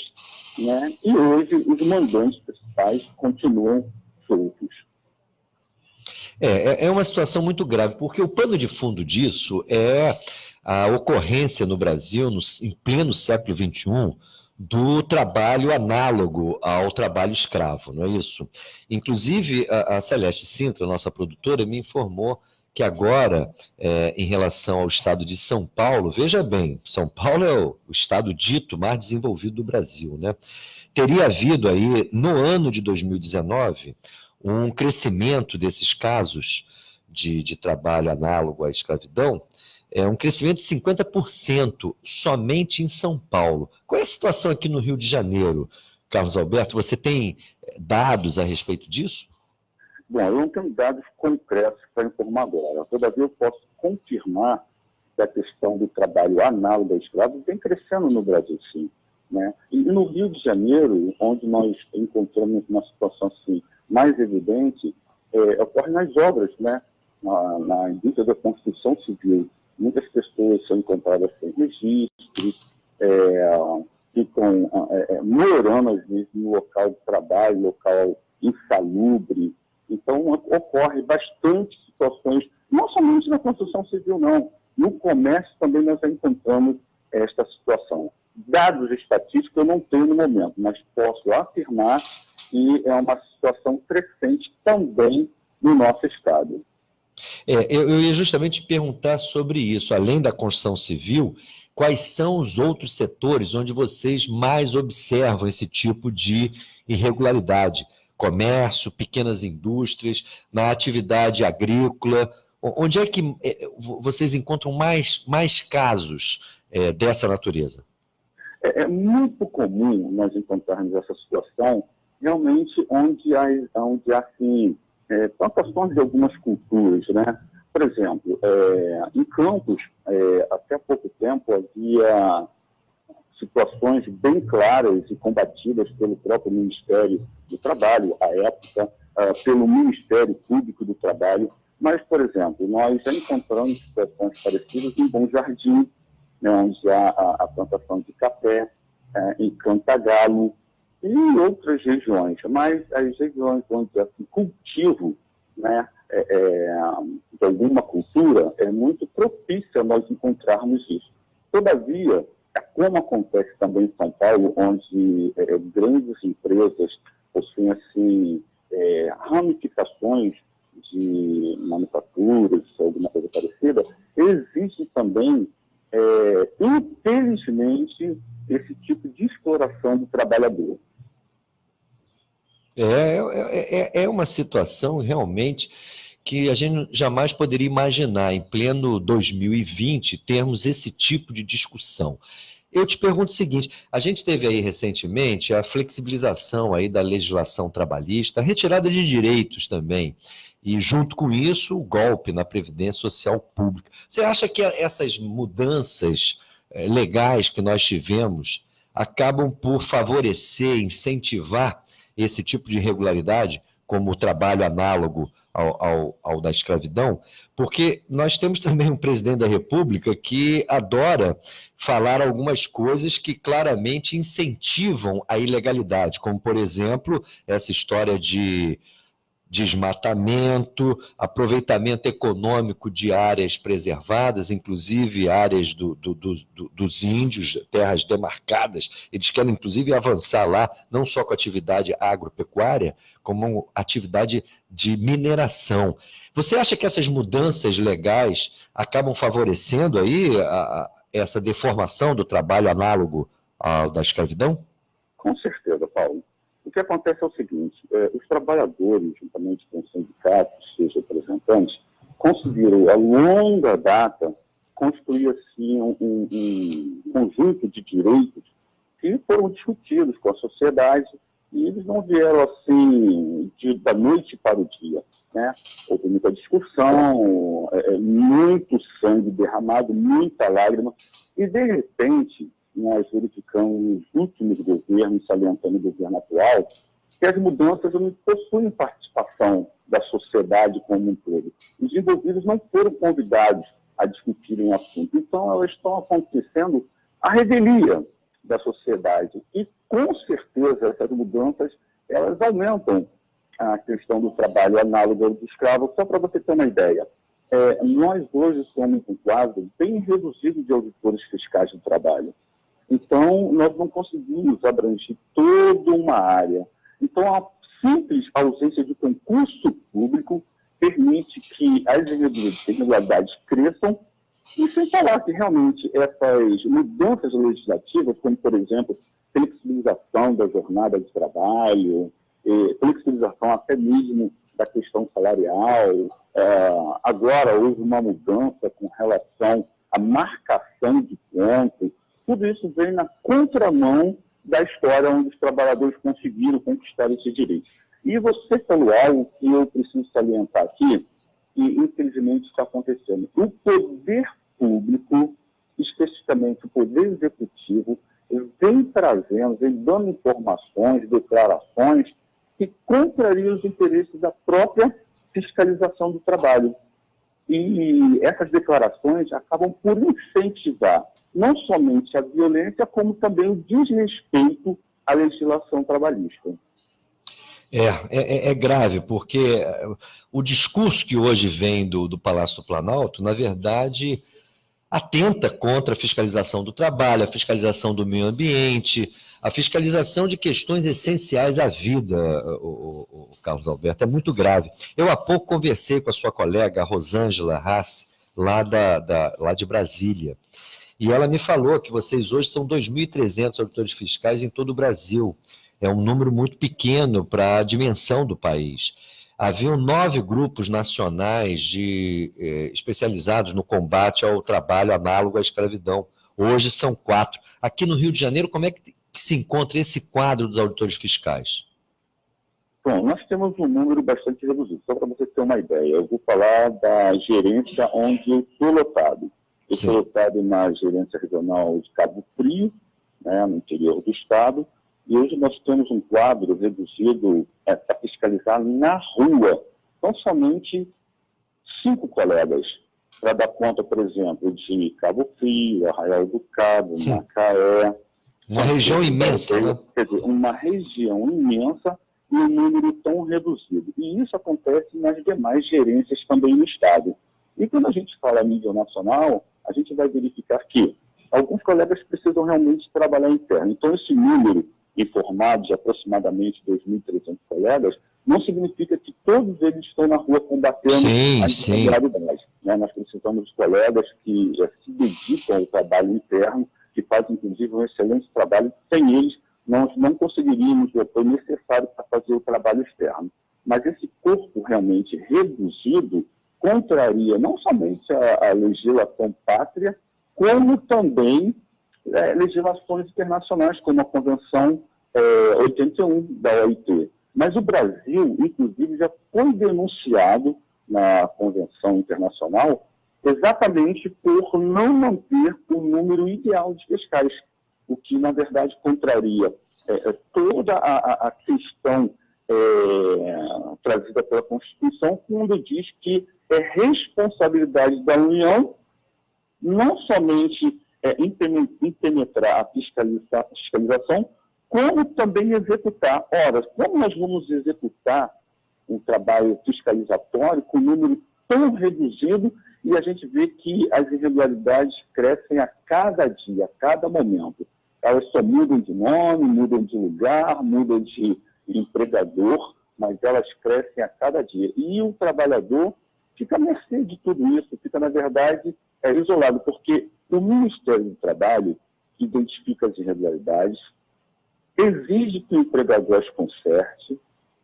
né? E hoje os mandantes principais continuam soltos. É uma situação muito grave, porque o pano de fundo disso é a ocorrência no Brasil, em pleno século XXI, do trabalho análogo ao trabalho escravo, não é isso? Inclusive, a Celeste Sintra, nossa produtora, me informou que agora, em relação ao estado de São Paulo, veja bem, São Paulo é o estado dito mais desenvolvido do Brasil, né? Teria havido aí, no ano de 2019, um crescimento desses casos de trabalho análogo à escravidão, um crescimento de 50% somente em São Paulo. Qual é a situação aqui no Rio de Janeiro, Carlos Alberto? Você tem dados a respeito disso? Bom, eu não tenho dados concretos para informar agora. Todavia, eu posso confirmar que a questão do trabalho análogo a escravo vem crescendo no Brasil, sim, né? E no Rio de Janeiro, onde nós encontramos uma situação assim, mais evidente, ocorre nas obras, né? Na indústria da construção civil. Muitas pessoas são encontradas sem registro, ficam morando, às vezes, no local de trabalho, local insalubre. Então, ocorre bastante situações, não somente na construção civil, não. No comércio também nós já encontramos esta situação. Dados estatísticos eu não tenho no momento, mas posso afirmar que é uma situação crescente também no nosso estado. Eu ia justamente perguntar sobre isso. Além da construção civil, quais são os outros setores onde vocês mais observam esse tipo de irregularidade? Comércio, pequenas indústrias, na atividade agrícola. Onde é que vocês encontram mais casos dessa natureza? É muito comum nós encontrarmos essa situação realmente onde há assim, plantações de algumas culturas, né? Por exemplo, em Campos, até pouco tempo, havia situações bem claras e combatidas pelo próprio Ministério do Trabalho, à época, pelo Ministério Público do Trabalho, mas, por exemplo, nós já encontramos situações parecidas em Bom Jardim, né, onde há a plantação de café, em Cantagalo, e em outras regiões, mas as regiões onde há cultivo, né, de alguma cultura, é muito propícia a nós encontrarmos isso. Todavia, como acontece também em São Paulo, onde grandes empresas possuem assim, ramificações de manufaturas, alguma coisa parecida, existe também, infelizmente, esse tipo de exploração do trabalhador. É uma situação realmente que a gente jamais poderia imaginar, em pleno 2020, termos esse tipo de discussão. Eu te pergunto o seguinte, a gente teve aí recentemente a flexibilização aí da legislação trabalhista, a retirada de direitos também, e junto com isso o golpe na Previdência Social Pública. Você acha que essas mudanças legais que nós tivemos acabam por favorecer, incentivar esse tipo de irregularidade, como o trabalho análogo ao da escravidão? Porque nós temos também um presidente da República que adora falar algumas coisas que claramente incentivam a ilegalidade, como, por exemplo, essa história de desmatamento, aproveitamento econômico de áreas preservadas, inclusive áreas dos índios, terras demarcadas. Eles querem, inclusive, avançar lá, não só com atividade agropecuária, como atividade de mineração. Você acha que essas mudanças legais acabam favorecendo aí essa deformação do trabalho análogo ao da escravidão? Com certeza, Paulo. O que acontece é o seguinte, os trabalhadores, juntamente com os sindicatos, seus representantes, conseguiram, a longa data, construir assim, um conjunto de direitos que foram discutidos com a sociedade e eles não vieram assim da noite para o dia, né? Houve muita discussão, muito sangue derramado, muita lágrima, e de repente nós verificamos nos últimos governos, salientando o governo atual, que as mudanças não possuem participação da sociedade como um todo. Os envolvidos não foram convidados a discutirem o assunto. Então, elas estão acontecendo à revelia da sociedade. E, com certeza, essas mudanças, elas aumentam a questão do trabalho análogo ao do escravo. Só para você ter uma ideia, nós hoje somos um quadro bem reduzido de auditores fiscais do trabalho. Então, nós não conseguimos abranger toda uma área. Então, a simples ausência de concurso público permite que as irregularidades cresçam, e sem falar que realmente essas mudanças legislativas, como, por exemplo, flexibilização da jornada de trabalho, flexibilização até mesmo da questão salarial, agora houve uma mudança com relação à marcação de pontos, tudo isso vem na contramão da história onde os trabalhadores conseguiram conquistar esse direito. E você falou algo que eu preciso salientar aqui, e infelizmente está acontecendo. O poder público, especificamente o poder executivo, vem trazendo, vem dando informações, declarações que contrariam os interesses da própria fiscalização do trabalho. E essas declarações acabam por incentivar não somente a violência, como também o desrespeito à legislação trabalhista. É grave, porque o discurso que hoje vem do Palácio do Planalto, na verdade, atenta contra a fiscalização do trabalho, a fiscalização do meio ambiente, a fiscalização de questões essenciais à vida, o Carlos Alberto. É muito grave. Eu há pouco conversei com a sua colega, a Rosângela Rassi, lá de Brasília, e ela me falou que vocês hoje são 2.300 auditores fiscais em todo o Brasil. É um número muito pequeno para a dimensão do país. Haviam 9 grupos nacionais especializados no combate ao trabalho análogo à escravidão. Hoje são 4. Aqui no Rio de Janeiro, como é que se encontra esse quadro dos auditores fiscais? Bom, nós temos um número bastante reduzido. Só para você ter uma ideia, eu vou falar da gerência onde eu estou lotado. Eu estou lotado na gerência regional de Cabo Frio, né, no interior do estado, e hoje nós temos um quadro reduzido para fiscalizar na rua. Então, somente 5 colegas, para dar conta, por exemplo, de Cabo Frio, Arraial do Cabo, Macaé. Uma região imensa, né? Quer dizer, uma região imensa e um número tão reduzido. E isso acontece nas demais gerências também no estado. E quando a gente fala a nível nacional, a gente vai verificar que alguns colegas precisam realmente trabalhar interno. Então, esse número informado de aproximadamente 2.300 colegas não significa que todos eles estão na rua combatendo as irregularidades. Né? Nós precisamos de colegas que se dedicam ao trabalho interno, que fazem, inclusive, um excelente trabalho. Sem eles, nós não conseguiríamos o apoio necessário para fazer o trabalho externo. Mas esse corpo realmente reduzido contraria não somente a legislação pátria, como também legislações internacionais, como a Convenção 81 da OIT. Mas o Brasil, inclusive, já foi denunciado na Convenção Internacional exatamente por não manter o número ideal de fiscais, o que, na verdade, contraria toda a questão trazida pela Constituição, quando diz que é responsabilidade da União não somente implementar a fiscalização, como também executar. Ora, como nós vamos executar um trabalho fiscalizatório com um número tão reduzido e a gente vê que as irregularidades crescem a cada dia, a cada momento? Elas só mudam de nome, mudam de lugar, mudam de empregador, mas elas crescem a cada dia. E o trabalhador fica à mercê de tudo isso, fica, na verdade, isolado, porque o Ministério do Trabalho identifica as irregularidades, exige que o empregador as conserte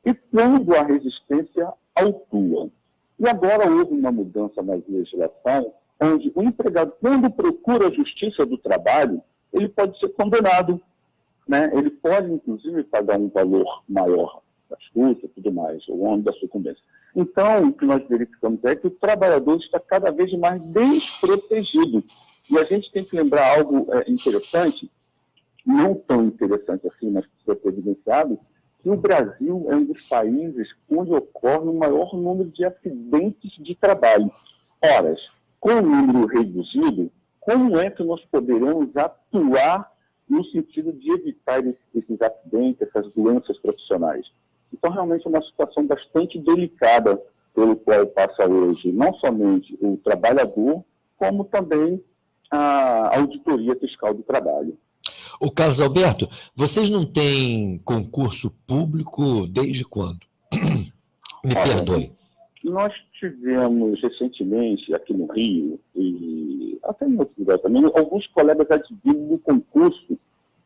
e, quando há resistência, autua. E agora houve uma mudança na legislação, onde o empregado, quando procura a Justiça do Trabalho, ele pode ser condenado, né? Ele pode, inclusive, pagar um valor maior das custas e tudo mais, o ônus da sucumbência. Então, o que nós verificamos é que o trabalhador está cada vez mais desprotegido. E a gente tem que lembrar algo interessante, não tão interessante assim, mas precisa ser evidenciado, que o Brasil é um dos países onde ocorre o maior número de acidentes de trabalho. Ora, com o número reduzido, como é que nós poderemos atuar no sentido de evitar esses acidentes, essas doenças profissionais? Então, realmente é uma situação bastante delicada pelo qual passa hoje, não somente o trabalhador, como também a Auditoria Fiscal do Trabalho. O Carlos Alberto, vocês não têm concurso público desde quando? Me perdoe. Nós tivemos recentemente aqui no Rio, e até em outros lugares também, alguns colegas adquiriram um concurso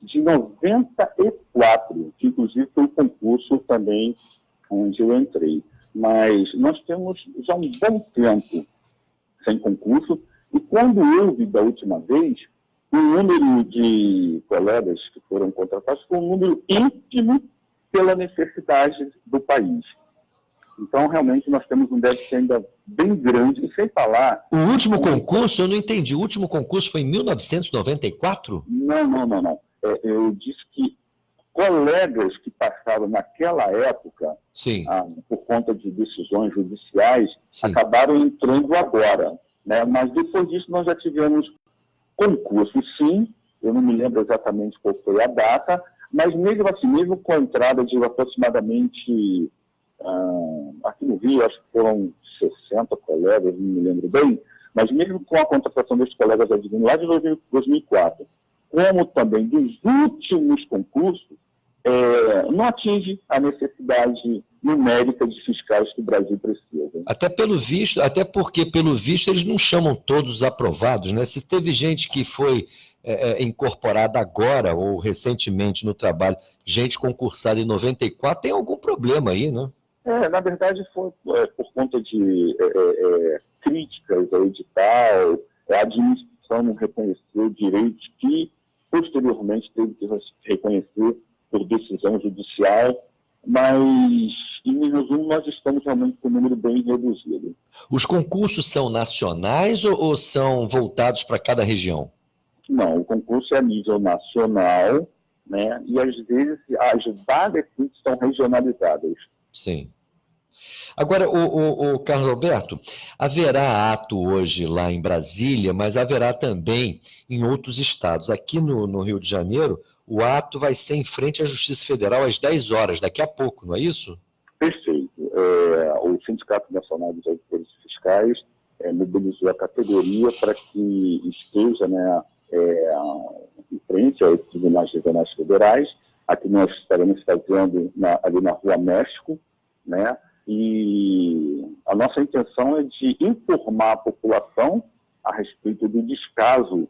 de 94, que inclusive foi o concurso também onde eu entrei. Mas nós temos já um bom tempo sem concurso, e quando houve da última vez, o número de colegas que foram contratados foi um número ínfimo pela necessidade do país. Então, realmente, nós temos um déficit ainda bem grande, e sem falar... O último concurso, eu não entendi, o último concurso foi em 1994? Não. Eu disse que colegas que passaram naquela época, por conta de decisões judiciais, acabaram entrando agora, né? Mas depois disso nós já tivemos concurso, sim, eu não me lembro exatamente qual foi a data, mas mesmo assim, mesmo com a entrada de aproximadamente, aqui no Rio, acho que foram 60 colegas, não me lembro bem, mas mesmo com a contratação desses colegas advindos lá de 2004, como também dos últimos concursos, não atinge a necessidade numérica de fiscais que o Brasil precisa. Até porque, pelo visto, eles não chamam todos aprovados, né? Se teve gente que foi incorporada agora ou recentemente no trabalho, gente concursada em 94, tem algum problema aí, né? Na verdade, foi por conta de críticas ao edital, a administração não reconheceu direitos que, posteriormente, teve que reconhecer por decisão judicial, mas, em resumo, nós estamos realmente com um número bem reduzido. Os concursos são nacionais ou são voltados para cada região? Não, o concurso é a nível nacional, né? E às vezes as vagas são regionalizadas. Sim. Agora, o Carlos Alberto, haverá ato hoje lá em Brasília, mas haverá também em outros estados. Aqui no Rio de Janeiro, o ato vai ser em frente à Justiça Federal às 10 horas, daqui a pouco, não é isso? Perfeito. O Sindicato Nacional dos Auditores Fiscais mobilizou a categoria para que esteja, né, em frente aos tribunais regionais federais. Aqui nós estaremos fazendo ali na Rua México, né? E a nossa intenção é de informar a população a respeito do descaso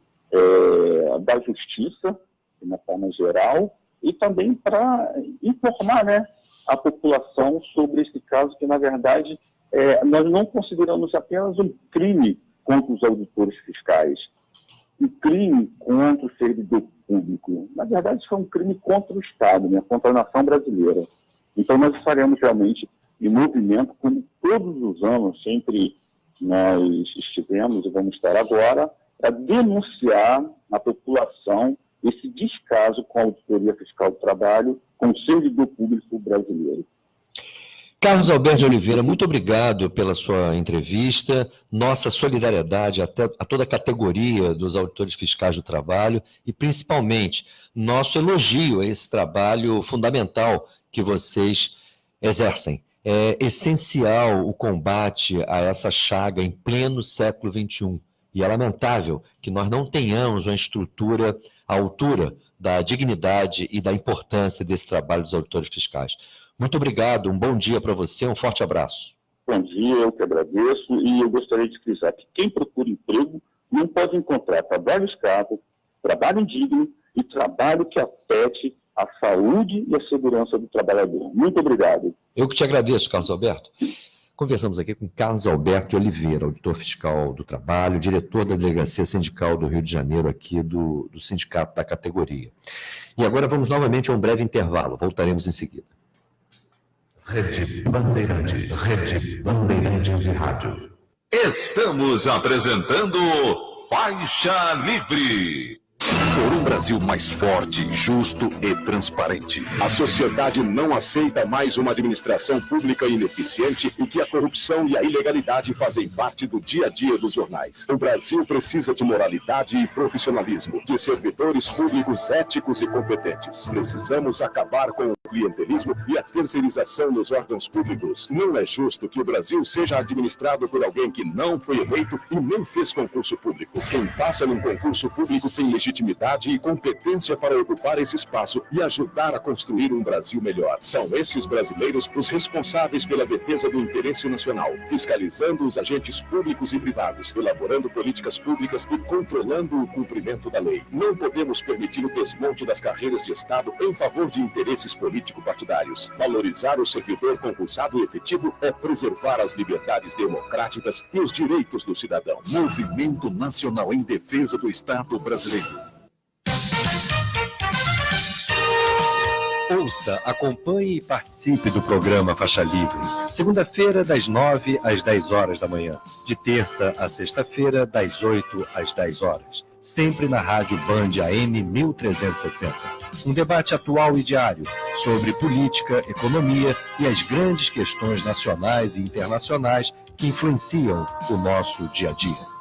da justiça, de uma forma geral, e também para informar, né, a população sobre esse caso que, na verdade, nós não consideramos apenas um crime contra os auditores fiscais, um crime contra o servidor público. Na verdade, isso é um crime contra o Estado, né, contra a nação brasileira. Então, nós estaremos realmente em movimento, como todos os anos, sempre nós estivemos e vamos estar agora, para denunciar à população esse descaso com a Auditoria Fiscal do Trabalho, com o servidor público brasileiro. Carlos Alberto de Oliveira, muito obrigado pela sua entrevista, nossa solidariedade a toda a categoria dos auditores fiscais do trabalho e, principalmente, nosso elogio a esse trabalho fundamental que vocês exercem. É essencial o combate a essa chaga em pleno século XXI. E é lamentável que nós não tenhamos uma estrutura à altura da dignidade e da importância desse trabalho dos auditores fiscais. Muito obrigado, um bom dia para você, um forte abraço. Bom dia, eu que agradeço, e eu gostaria de frisar que quem procura emprego não pode encontrar trabalho escravo, trabalho indigno e trabalho que afete a saúde e a segurança do trabalhador. Muito obrigado. Eu que te agradeço, Carlos Alberto. Conversamos aqui com Carlos Alberto de Oliveira, auditor fiscal do trabalho, diretor da Delegacia Sindical do Rio de Janeiro, aqui do sindicato da categoria. E agora vamos novamente a um breve intervalo, voltaremos em seguida. Rede Bandeirantes de Rádio. Estamos apresentando Faixa Livre. Por um Brasil mais forte, justo e transparente. A sociedade não aceita mais uma administração pública ineficiente e que a corrupção e a ilegalidade fazem parte do dia a dia dos jornais. O Brasil precisa de moralidade e profissionalismo, de servidores públicos éticos e competentes. Precisamos acabar com o clientelismo e a terceirização nos órgãos públicos. Não é justo que o Brasil seja administrado por alguém que não foi eleito e nem fez concurso público. Quem passa num concurso público tem legitimidade e competência para ocupar esse espaço e ajudar a construir um Brasil melhor. São esses brasileiros os responsáveis pela defesa do interesse nacional, fiscalizando os agentes públicos e privados, elaborando políticas públicas e controlando o cumprimento da lei. Não podemos permitir o desmonte das carreiras de Estado em favor de interesses político-partidários. Valorizar o servidor concursado efetivo é preservar as liberdades democráticas e os direitos do cidadão. Movimento Nacional em Defesa do Estado Brasileiro. Ouça, acompanhe e participe do programa Faixa Livre. Segunda-feira, das 9 às 10 horas da manhã. De terça a sexta-feira, das 8 às 10 horas. Sempre na Rádio Band AM 1360. Um debate atual e diário sobre política, economia e as grandes questões nacionais e internacionais que influenciam o nosso dia a dia.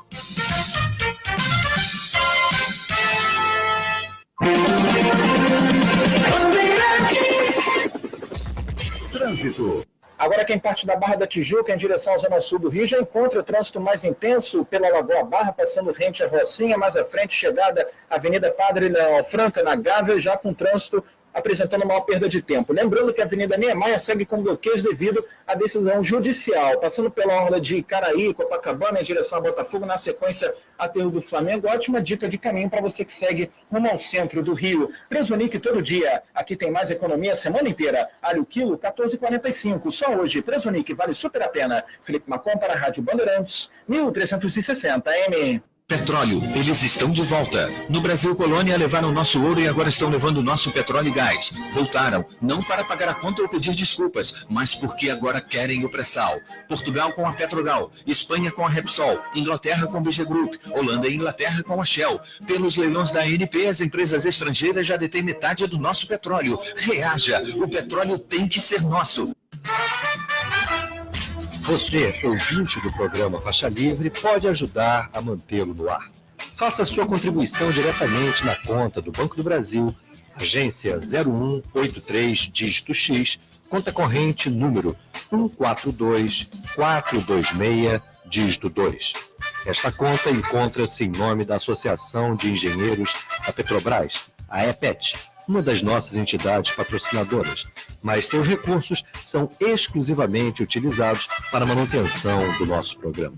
Trânsito. Agora quem parte da Barra da Tijuca em direção à zona sul do Rio já encontra o trânsito mais intenso pela Lagoa Barra, passando rente à Rocinha, mais à frente chegada à Avenida Padre Leão Franca, na Gávea, já com trânsito apresentando maior perda de tempo. Lembrando que a Avenida Niemeyer segue com bloqueios devido à decisão judicial, passando pela orla de Icaraí, Copacabana, em direção a Botafogo, na sequência Aterro do Flamengo. Ótima dica de caminho para você que segue rumo ao centro do Rio. Presonic todo dia. Aqui tem mais economia a semana inteira. Alho quilo, 14,45. Só hoje. Presonic vale super a pena. Felipe Macon para a Rádio Bandeirantes, 1360 AM. Petróleo, eles estão de volta. No Brasil Colônia levaram nosso ouro e agora estão levando nosso petróleo e gás. Voltaram, não para pagar a conta ou pedir desculpas, mas porque agora querem o pré-sal. Portugal com a Petrogal, Espanha com a Repsol, Inglaterra com a BG Group, Holanda e Inglaterra com a Shell. Pelos leilões da ANP, as empresas estrangeiras já detêm metade do nosso petróleo. Reaja, o petróleo tem que ser nosso. Você, ouvinte do programa Faixa Livre, pode ajudar a mantê-lo no ar. Faça sua contribuição diretamente na conta do Banco do Brasil, agência 0183, dígito X, conta corrente número 142426, dígito 2. Esta conta encontra-se em nome da Associação de Engenheiros da Petrobras, a EPET, uma das nossas entidades patrocinadoras, mas seus recursos são exclusivamente utilizados para a manutenção do nosso programa.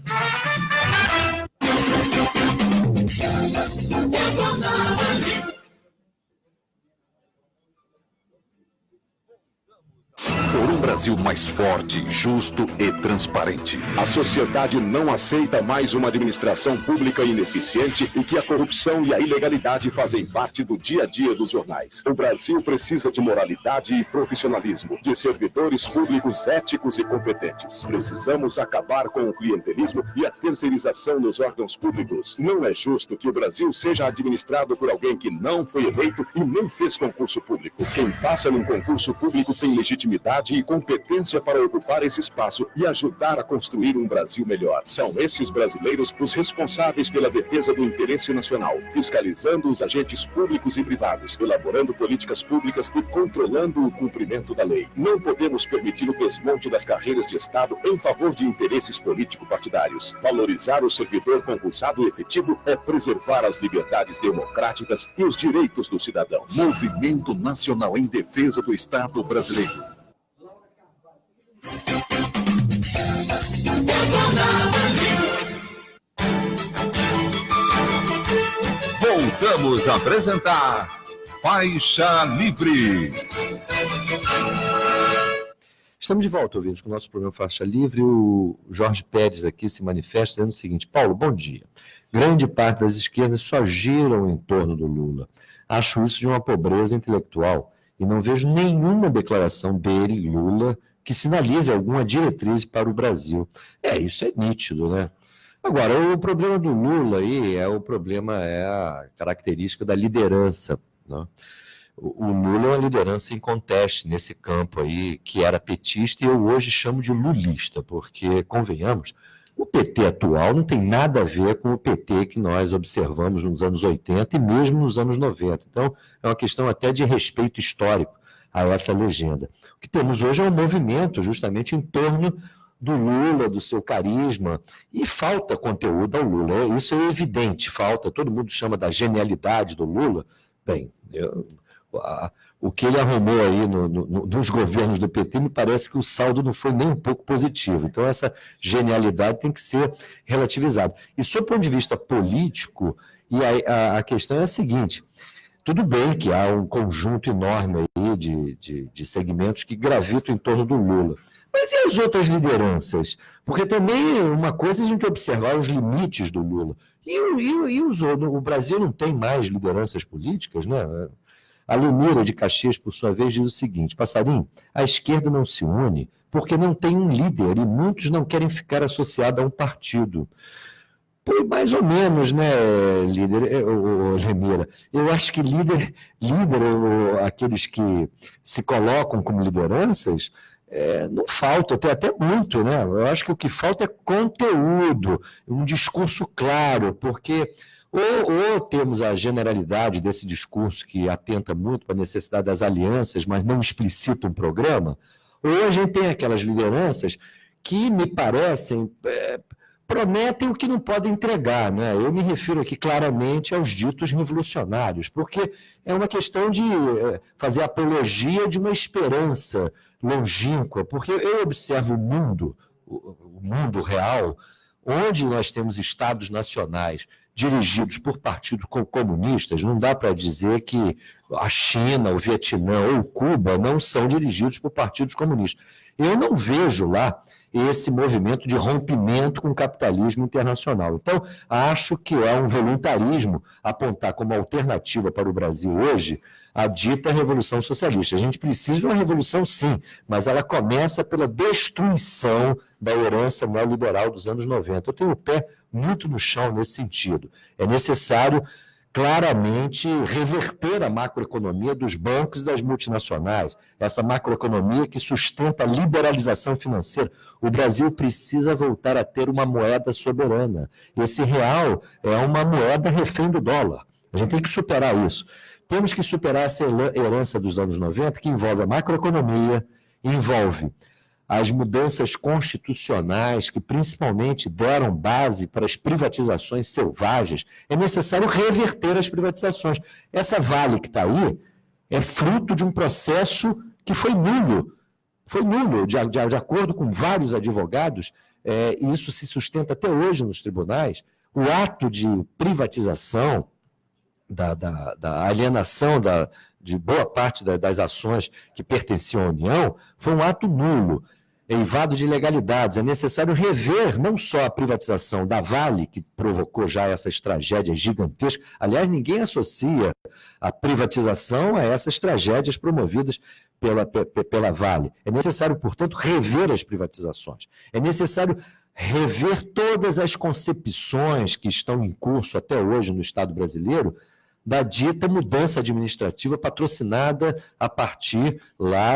Por um Brasil mais forte, justo e transparente. A sociedade não aceita mais uma administração pública ineficiente e que a corrupção e a ilegalidade fazem parte do dia a dia dos jornais. O Brasil precisa de moralidade e profissionalismo, de servidores públicos éticos e competentes. Precisamos acabar com o clientelismo e a terceirização nos órgãos públicos. Não é justo que o Brasil seja administrado por alguém que não foi eleito e nem fez concurso público. Quem passa num concurso público tem legitimidade e competência para ocupar esse espaço e ajudar a construir um Brasil melhor. São esses brasileiros os responsáveis pela defesa do interesse nacional, fiscalizando os agentes públicos e privados, elaborando políticas públicas e controlando o cumprimento da lei. Não podemos permitir o desmonte das carreiras de Estado em favor de interesses político-partidários. Valorizar o servidor concursado efetivo é preservar as liberdades democráticas e os direitos do cidadão. Movimento Nacional em Defesa do Estado Brasileiro. Voltamos a apresentar Faixa Livre. Estamos de volta, ouvintes, com o nosso programa Faixa Livre. O Jorge Pérez aqui se manifesta dizendo o seguinte: Paulo, bom dia. Grande parte das esquerdas só giram em torno do Lula. Acho isso de uma pobreza intelectual e não vejo nenhuma declaração dele, Lula, que sinalize alguma diretriz para o Brasil. Isso é nítido, né? Agora, o problema do Lula aí é a característica da liderança, né? O Lula é uma liderança em conteste nesse campo aí, que era petista, e eu hoje chamo de lulista, porque, convenhamos, o PT atual não tem nada a ver com o PT que nós observamos nos anos 80 e mesmo nos anos 90. Então, é uma questão até de respeito histórico a essa legenda. O que temos hoje é um movimento justamente em torno do Lula, do seu carisma, e falta conteúdo ao Lula. Isso é evidente, falta. Todo mundo chama da genialidade do Lula. Bem, o que ele arrumou aí nos governos do PT, me parece que o saldo não foi nem um pouco positivo. Então, essa genialidade tem que ser relativizada. E, sob o ponto de vista político, e a questão é a seguinte: tudo bem que há um conjunto enorme aí de segmentos que gravitam em torno do Lula. Mas e as outras lideranças? Porque também uma coisa é a gente observar os limites do Lula. O Brasil não tem mais lideranças políticas, né? A Lenira de Caxias, por sua vez, diz o seguinte: Passarinho, a esquerda não se une porque não tem um líder e muitos não querem ficar associados a um partido. Pô, mais ou menos, né, Lenira? Eu acho que líder aqueles que se colocam como lideranças, não falta, tem até muito, né? Eu acho que o que falta é conteúdo, um discurso claro, porque ou temos a generalidade desse discurso que atenta muito para a necessidade das alianças, mas não explicita um programa, ou a gente tem aquelas lideranças que me parecem prometem o que não podem entregar, né? Eu me refiro aqui claramente aos ditos revolucionários, porque é uma questão de fazer apologia de uma esperança longínqua, porque eu observo o mundo real, onde nós temos estados nacionais dirigidos por partidos comunistas. Não dá para dizer que a China, o Vietnã ou Cuba não são dirigidos por partidos comunistas. Eu não vejo lá esse movimento de rompimento com o capitalismo internacional. Então, acho que é um voluntarismo apontar como alternativa para o Brasil hoje a dita Revolução Socialista. A gente precisa de uma revolução, sim, mas ela começa pela destruição da herança neoliberal dos anos 90. Eu tenho o pé muito no chão nesse sentido. É necessário claramente reverter a macroeconomia dos bancos e das multinacionais, essa macroeconomia que sustenta a liberalização financeira. O Brasil precisa voltar a ter uma moeda soberana. Esse real é uma moeda refém do dólar. A gente tem que superar isso. Temos que superar essa herança dos anos 90, que envolve a macroeconomia, envolve as mudanças constitucionais que principalmente deram base para as privatizações selvagens. É necessário reverter as privatizações. Essa Vale que está aí é fruto de um processo que foi nulo. Foi nulo, de acordo com vários advogados, e isso se sustenta até hoje nos tribunais. O ato de privatização, da alienação de boa parte das ações que pertenciam à União, foi um ato nulo, eivado de ilegalidades. É necessário rever não só a privatização da Vale, que provocou já essas tragédias gigantescas. Aliás, ninguém associa a privatização a essas tragédias promovidas pela Vale. É necessário, portanto, rever as privatizações. É necessário rever todas as concepções que estão em curso até hoje no Estado brasileiro da dita mudança administrativa patrocinada a partir lá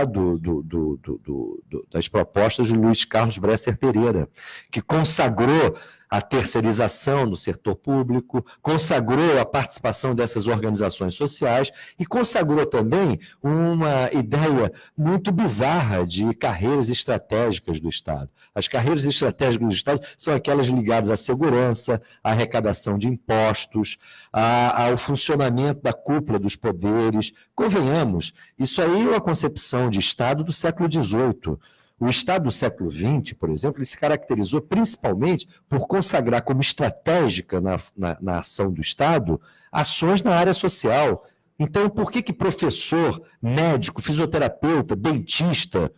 das propostas de Luiz Carlos Bresser Pereira, que consagrou a terceirização no setor público, consagrou a participação dessas organizações sociais e consagrou também uma ideia muito bizarra de carreiras estratégicas do Estado. As carreiras estratégicas do Estado são aquelas ligadas à segurança, à arrecadação de impostos, ao funcionamento da cúpula dos poderes. Convenhamos, isso aí é uma concepção de Estado do século XVIII. O Estado do século XX, por exemplo, ele se caracterizou principalmente por consagrar como estratégica na ação do Estado ações na área social. Então, por que professor, médico, fisioterapeuta, dentista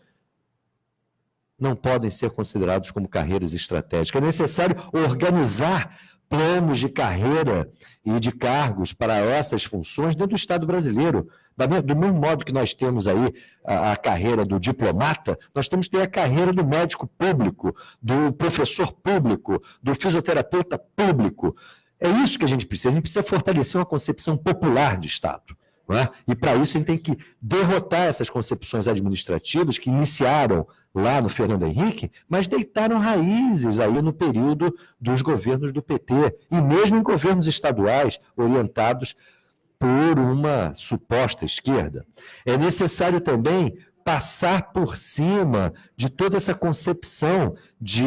não podem ser considerados como carreiras estratégicas? É necessário organizar planos de carreira e de cargos para essas funções dentro do Estado brasileiro. Do mesmo modo que nós temos aí a carreira do diplomata, nós temos que ter a carreira do médico público, do professor público, do fisioterapeuta público. É isso que a gente precisa fortalecer uma concepção popular de Estado. Não é? E para isso a gente tem que derrotar essas concepções administrativas que iniciaram lá no Fernando Henrique, mas deitaram raízes aí no período dos governos do PT, e mesmo em governos estaduais orientados por uma suposta esquerda. É necessário também passar por cima de toda essa concepção de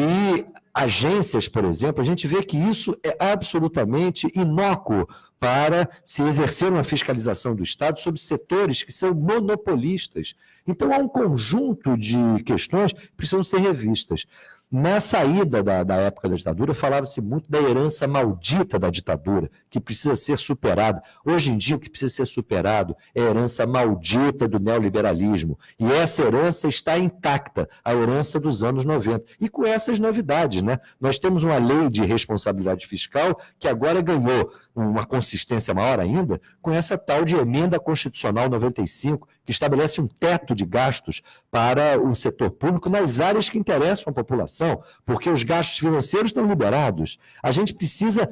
agências, por exemplo. A gente vê que isso é absolutamente inócuo para se exercer uma fiscalização do Estado sobre setores que são monopolistas. Então, há um conjunto de questões que precisam ser revistas. Na saída da época da ditadura, falava-se muito da herança maldita da ditadura, que precisa ser superada. Hoje em dia, o que precisa ser superado é a herança maldita do neoliberalismo. E essa herança está intacta, a herança dos anos 90. E com essas novidades, né? Nós temos uma lei de responsabilidade fiscal que agora ganhou uma consistência maior ainda com essa tal de emenda constitucional 95, que estabelece um teto de gastos para o setor público nas áreas que interessam a população, porque os gastos financeiros estão liberados. A gente precisa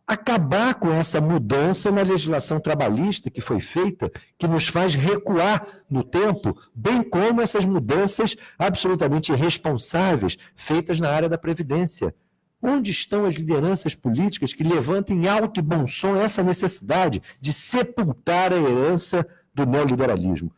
acabar com essa mudança na legislação trabalhista que foi feita, que nos faz recuar no tempo, bem como essas mudanças absolutamente irresponsáveis feitas na área da Previdência. Onde estão as lideranças políticas que levantem em alto e bom som essa necessidade de sepultar a herança do neoliberalismo?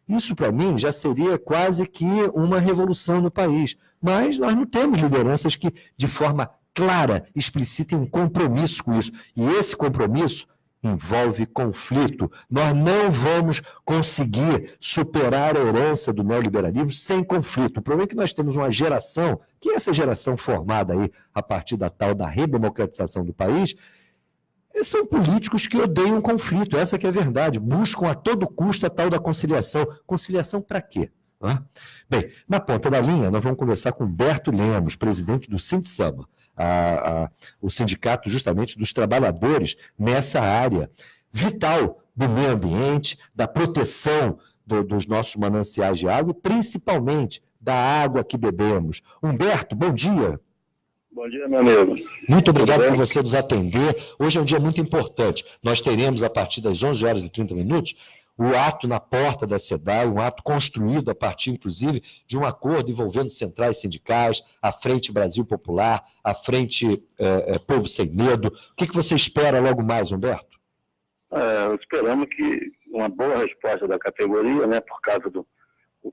Isso, para mim, já seria quase que uma revolução no país. Mas nós não temos lideranças que, de forma clara, explicitem um compromisso com isso. E esse compromisso envolve conflito. Nós não vamos conseguir superar a herança do neoliberalismo sem conflito. O problema é que nós temos uma geração, que é essa geração formada aí a partir da tal da redemocratização do país, são políticos que odeiam o conflito, essa que é a verdade, buscam a todo custo a tal da conciliação. Conciliação para quê? Bem, na ponta da linha, nós vamos conversar com Humberto Lemos, presidente do Sindicato, o sindicato justamente dos trabalhadores nessa área vital do meio ambiente, da proteção dos nossos mananciais de água e principalmente da água que bebemos. Humberto, bom dia. Bom dia, meu amigo. Muito obrigado por você nos atender. Hoje é um dia muito importante. Nós teremos, a partir das 11 horas e 30 minutos, o ato na porta da SEDAI, um ato construído a partir, inclusive, de um acordo envolvendo centrais sindicais, a Frente Brasil Popular, a Frente Povo Sem Medo. O que você espera logo mais, Humberto? Esperamos que uma boa resposta da categoria, né, por causa do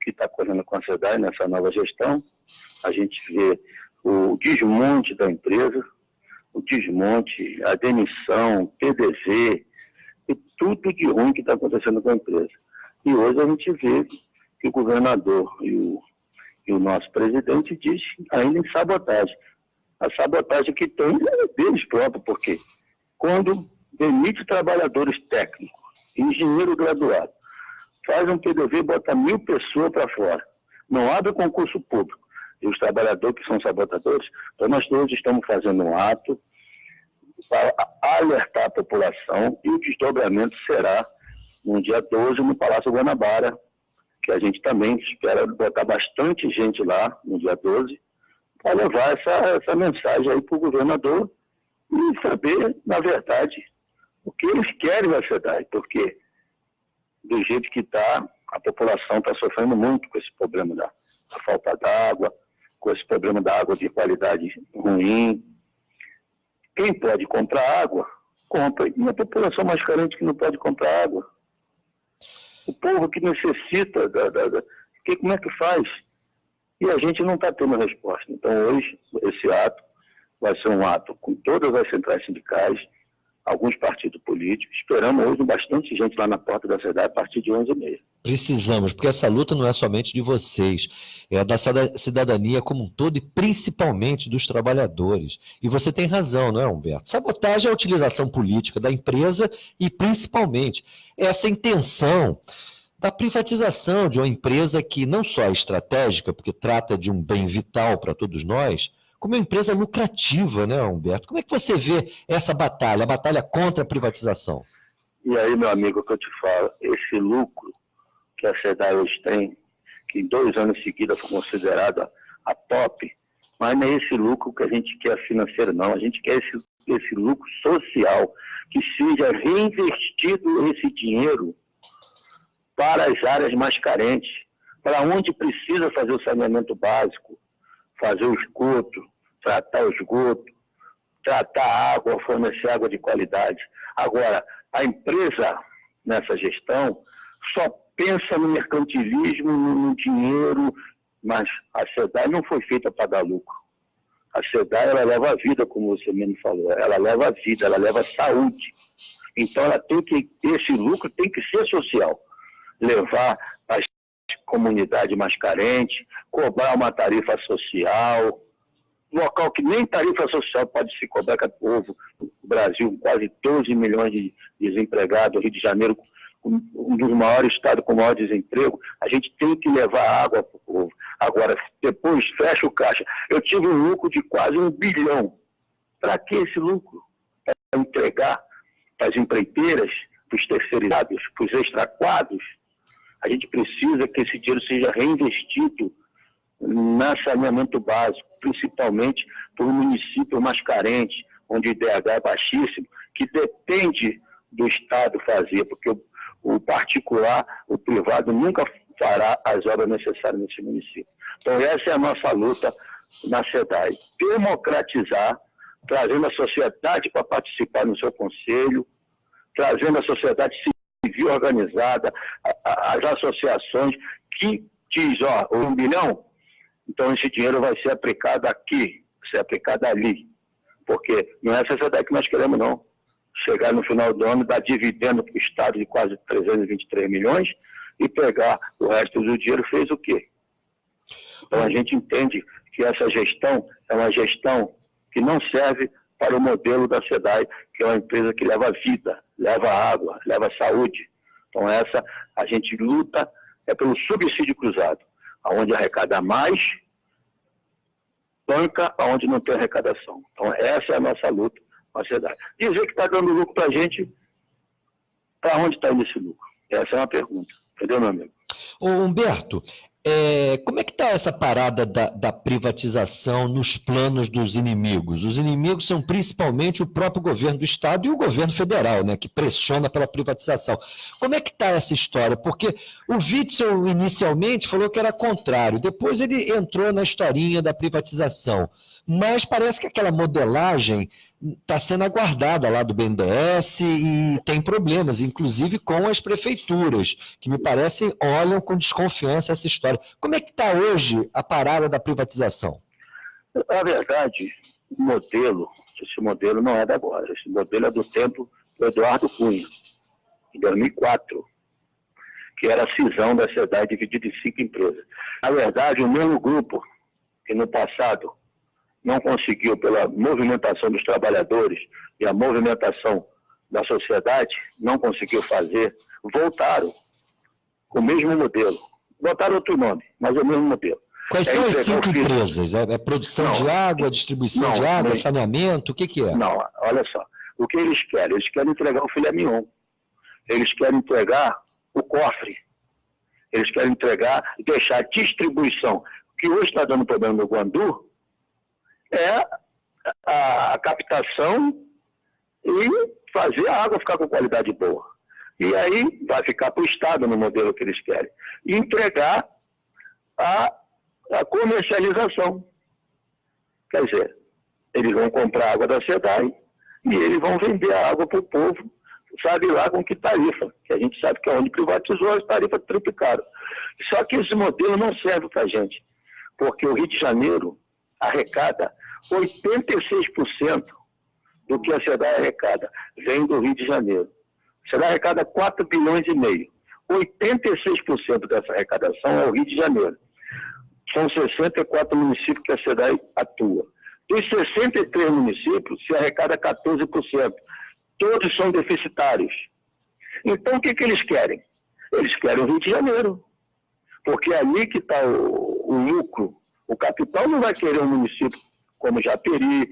que está ocorrendo com a SEDAI nessa nova gestão. A gente vê o desmonte da empresa, o desmonte, a demissão, PDV, e tudo de ruim que está acontecendo com a empresa. E hoje a gente vê que o governador e o nosso presidente diz ainda em sabotagem. A sabotagem que tem é deles próprios, porque quando demite trabalhadores técnicos, engenheiro graduado, faz um PDV, bota 1.000 pessoas para fora, não abre concurso público, e os trabalhadores que são sabotadores, então nós todos estamos fazendo um ato para alertar a população, e o desdobramento será no dia 12 no Palácio Guanabara, que a gente também espera botar bastante gente lá no dia 12, para levar essa mensagem aí para o governador e saber, na verdade, o que eles querem da SEDAI, porque do jeito que está, a população está sofrendo muito com esse problema da falta d'água, com esse problema da água de qualidade ruim. Quem pode comprar água, compra. E a população mais carente que não pode comprar água? O povo que necessita, como é que faz? E a gente não está tendo resposta. Então, hoje, esse ato vai ser um ato com todas as centrais sindicais, alguns partidos políticos. Esperamos hoje bastante gente lá na porta da SEDAI a partir de 11h30. Precisamos, porque essa luta não é somente de vocês, é da cidadania como um todo e principalmente dos trabalhadores. E você tem razão, não é, Humberto? Sabotagem é a utilização política da empresa e principalmente essa intenção da privatização de uma empresa que não só é estratégica, porque trata de um bem vital para todos nós, como uma empresa lucrativa, né, Humberto? Como é que você vê essa batalha, a batalha contra a privatização? E aí, meu amigo, o que eu te falo, esse lucro que a SEDAI hoje tem, que em 2 anos seguidos foi considerada a top, mas não é esse lucro que a gente quer financeiro, não. A gente quer esse lucro social, que seja reinvestido esse dinheiro para as áreas mais carentes, para onde precisa fazer o saneamento básico, fazer o esgoto, tratar o esgoto, tratar a água, fornecer água de qualidade. Agora, a empresa, nessa gestão, só pensa no mercantilismo, no dinheiro, mas a SEDAI não foi feita para dar lucro. A SEDAI, ela leva a vida, como você mesmo falou, ela leva a vida, ela leva a saúde. Então, esse lucro tem que ser social. Levar as comunidades mais carentes, cobrar uma tarifa social, local que nem tarifa social pode se cobrar, que é o povo, o Brasil, quase 12 milhões de desempregados, Rio de Janeiro, um dos maiores estados com maior desemprego, a gente tem que levar água para o povo. Agora, depois fecha o caixa. Eu tive um lucro de quase 1 bilhão. Para que esse lucro? Para entregar para as empreiteiras, para os terceirizados, para os extraquados. A gente precisa que esse dinheiro seja reinvestido no saneamento básico, principalmente para o município mais carente, onde o IDH é baixíssimo, que depende do Estado fazer, porque o particular, o privado, nunca fará as obras necessárias nesse município. Então, essa é a nossa luta na SEDAI. Democratizar, trazendo a sociedade para participar no seu conselho, trazendo a sociedade civil organizada, as associações que diz, 1 bilhão, então esse dinheiro vai ser aplicado aqui, vai ser aplicado ali. Porque não é essa SEDAI que nós queremos, não. Chegar no final do ano, dar dividendo para o Estado de quase 323 milhões e pegar o resto do dinheiro, fez o quê? Então a gente entende que essa gestão é uma gestão que não serve para o modelo da SEDAI, que é uma empresa que leva vida, leva água, leva saúde. Então essa, a gente luta pelo subsídio cruzado, onde arrecada mais, banca onde não tem arrecadação. Então essa é a nossa luta com a SEDAI. Dizer que está dando lucro para a gente, para onde está indo esse lucro? Essa é uma pergunta. Entendeu, meu amigo? Ô Humberto, como é que está essa parada da privatização nos planos dos inimigos? Os inimigos são principalmente o próprio governo do Estado e o governo federal, né, que pressiona pela privatização. Como é que está essa história? Porque o Witzel inicialmente falou que era contrário, depois ele entrou na historinha da privatização, mas parece que aquela modelagem está sendo aguardada lá do BNDES e tem problemas, inclusive com as prefeituras, que me parecem olham com desconfiança essa história. Como é que está hoje a parada da privatização? Na verdade, esse modelo não é de agora, esse modelo é do tempo do Eduardo Cunha, em 2004, que era a cisão da SEDAI dividida em 5 empresas. Na verdade, o mesmo grupo que no passado não conseguiu, pela movimentação dos trabalhadores e a movimentação da sociedade, não conseguiu fazer, voltaram com o mesmo modelo. Botaram outro nome, mas é o mesmo modelo. Quais são as 5 empresas? É produção de água, distribuição de água, saneamento, o que é? Não, olha só. O que eles querem? Eles querem entregar o filé mignon. Eles querem entregar o cofre. Eles querem entregar e deixar a distribuição. O que hoje está dando problema no Guandu é a captação e fazer a água ficar com qualidade boa. E aí vai ficar para o Estado no modelo que eles querem. E entregar a comercialização. Quer dizer, eles vão comprar água da SEDAI e eles vão vender a água para o povo, sabe lá com que tarifa, que a gente sabe que é onde privatizou, as tarifas triplicaram. Só que esse modelo não serve para a gente, porque o Rio de Janeiro arrecada 86% do que a SEDAI arrecada, vem do Rio de Janeiro. A SEDAI arrecada 4 bilhões e meio. 86% dessa arrecadação é o Rio de Janeiro. São 64 municípios que a SEDAI atua. Dos 63 municípios, se arrecada 14%. Todos são deficitários. Então, o que eles querem? Eles querem o Rio de Janeiro. Porque é ali que está o lucro. O capital não vai querer um município como Japeri,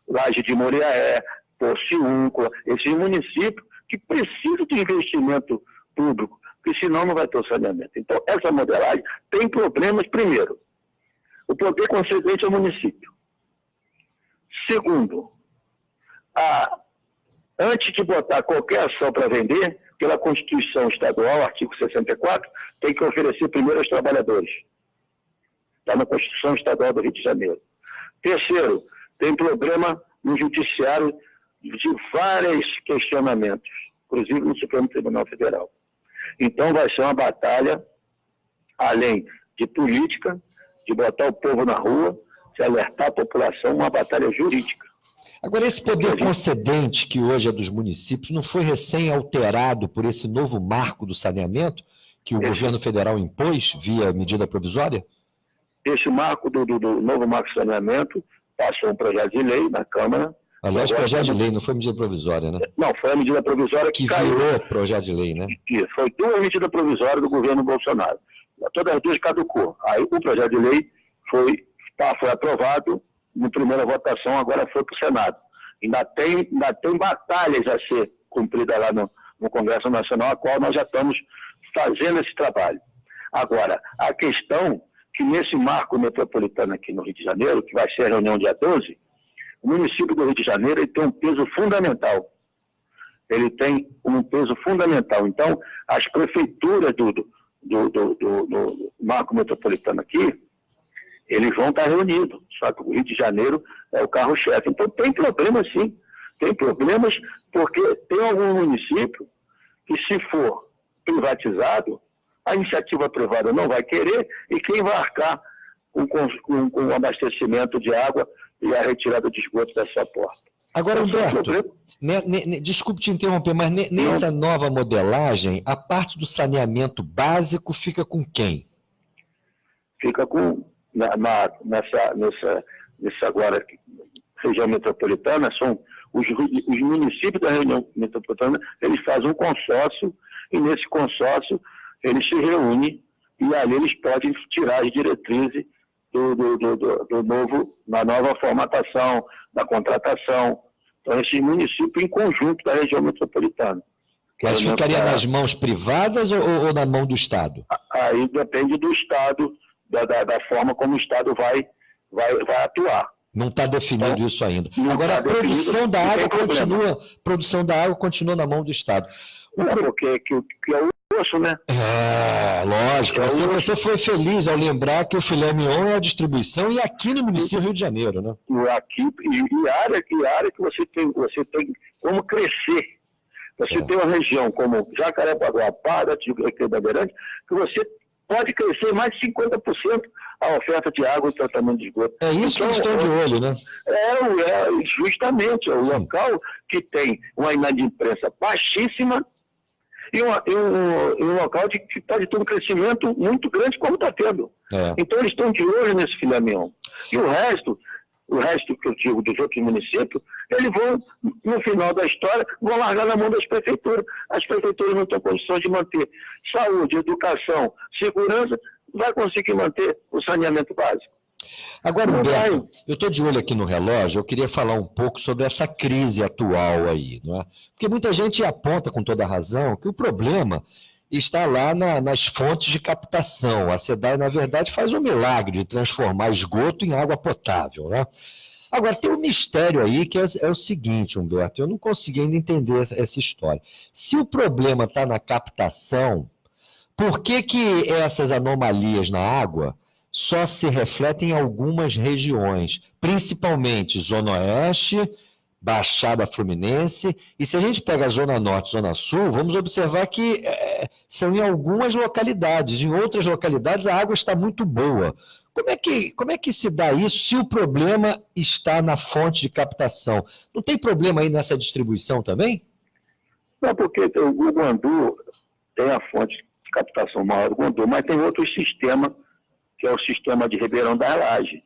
Laje de Moriaé, Porciúncula, esses municípios que precisam de investimento público, porque senão não vai ter o saneamento. Então, essa modelagem tem problemas. Primeiro, o poder concedente ao município. Segundo, antes de botar qualquer ação para vender, pela Constituição Estadual, artigo 64, tem que oferecer primeiro aos trabalhadores. Está na Constituição Estadual do Rio de Janeiro. Terceiro, tem problema no Judiciário de vários questionamentos, inclusive no Supremo Tribunal Federal. Então vai ser uma batalha, além de política, de botar o povo na rua, de alertar a população, uma batalha jurídica. Agora, esse poder concedente, que hoje é dos municípios, não foi recém-alterado por esse novo marco do saneamento que o governo federal impôs via medida provisória? Esse marco do novo marco de saneamento passou um projeto de lei na Câmara. Aliás, projeto de lei, não foi medida provisória, né? Não, foi a medida provisória que caiu. Virou projeto de lei, né? Isso, foi duas medidas provisórias do governo Bolsonaro. Todas as duas caducou. Aí o projeto de lei foi aprovado na primeira votação, agora foi para o Senado. Ainda tem batalhas a ser cumpridas lá no Congresso Nacional, a qual nós já estamos fazendo esse trabalho. Agora, a questão que nesse marco metropolitano aqui no Rio de Janeiro, que vai ser a reunião dia 12, o município do Rio de Janeiro ele tem um peso fundamental. Ele tem um peso fundamental. Então, as prefeituras do marco metropolitano aqui, eles vão estar reunidos. Só que o Rio de Janeiro é o carro-chefe. Então, tem problemas, sim. Tem problemas porque tem algum município que, se for privatizado, a iniciativa privada não vai querer e quem vai arcar com o abastecimento de água e a retirada de esgoto da sua porta. Agora, Humberto, desculpe te interromper, mas nessa nova modelagem, a parte do saneamento básico fica com quem? Fica com, nessa agora região metropolitana, são os municípios da região metropolitana, eles fazem um consórcio, e nesse consórcio eles se reúnem e ali eles podem tirar as diretrizes na nova formatação, da contratação. Então, esses municípios em conjunto da região metropolitana. Mas ficaria nas mãos privadas ou na mão do Estado? Aí depende do Estado, da forma como o Estado vai atuar. Não está definido isso ainda. Agora, a produção da água continua na mão do Estado. Porque que é o osso, né? Lógico. Você foi feliz ao lembrar que o filé mignon é a distribuição e aqui no município do Rio de Janeiro, né? Aqui, e área que você tem como crescer. Você tem uma região como Jacarepaguá, Paraty, Bandeirante, que você pode crescer mais de 50% a oferta de água e tratamento de esgoto. É isso então, que estão de olho, né? Justamente, é o local que tem uma inadimplência baixíssima e um local que pode ter um crescimento muito grande, como está tendo. Então, eles estão de olho nesse filé mignon. E o resto que eu digo dos outros municípios, eles vão, no final da história, vão largar na mão das prefeituras. As prefeituras não têm condições de manter saúde, educação, segurança, vai conseguir manter o saneamento básico. Agora, Humberto, eu estou de olho aqui no relógio, eu queria falar um pouco sobre essa crise atual aí, não é? Porque muita gente aponta com toda razão que o problema está lá nas fontes de captação. A SEDAI, na verdade, faz um milagre de transformar esgoto em água potável, né? Agora, tem um mistério aí que é o seguinte, Humberto, eu não consegui ainda entender essa história. Se o problema está na captação, por que essas anomalias na água só se refletem em algumas regiões, principalmente Zona Oeste, Baixada Fluminense, e se a gente pega a Zona Norte e Zona Sul, vamos observar que são em algumas localidades, em outras localidades a água está muito boa. Como é que se dá isso se o problema está na fonte de captação? Não tem problema aí nessa distribuição também? Não, porque o Guandu tem a fonte de captação maior do Guandu, mas tem outro sistema, que é o sistema de Ribeirão das Lajes.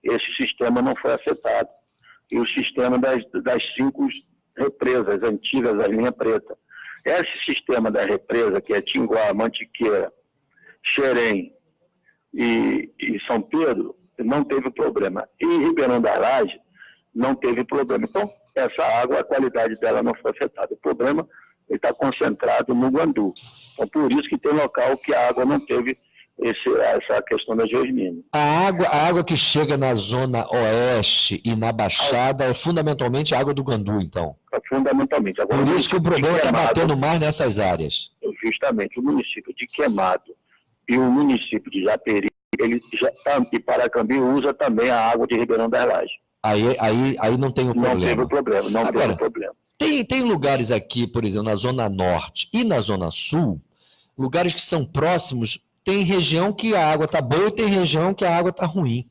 Esse sistema não foi afetado. E o sistema das 5 represas antigas da linha preta. Esse sistema da represa, que é Tinguá, Mantiqueira, Xerém e São Pedro, não teve problema. E em Ribeirão das Lajes não teve problema. Então, essa água, a qualidade dela não foi afetada. O problema está concentrado no Guandu. Então, por isso que tem local que a água não teve essa questão da geosmina. A água que chega na zona oeste e na Baixada é fundamentalmente a água do Guandu, então? Fundamentalmente. Agora, por isso que o problema está batendo mais nessas áreas. Justamente, o município de Queimado e o município de Japeri, e Paracambi usa também a água de Ribeirão das Lajes. Aí não tem o problema. Não teve o problema, não teve o problema. Tem lugares aqui, por exemplo, na Zona Norte e na Zona Sul, lugares que são próximos, tem região que a água está boa e tem região que a água está ruim.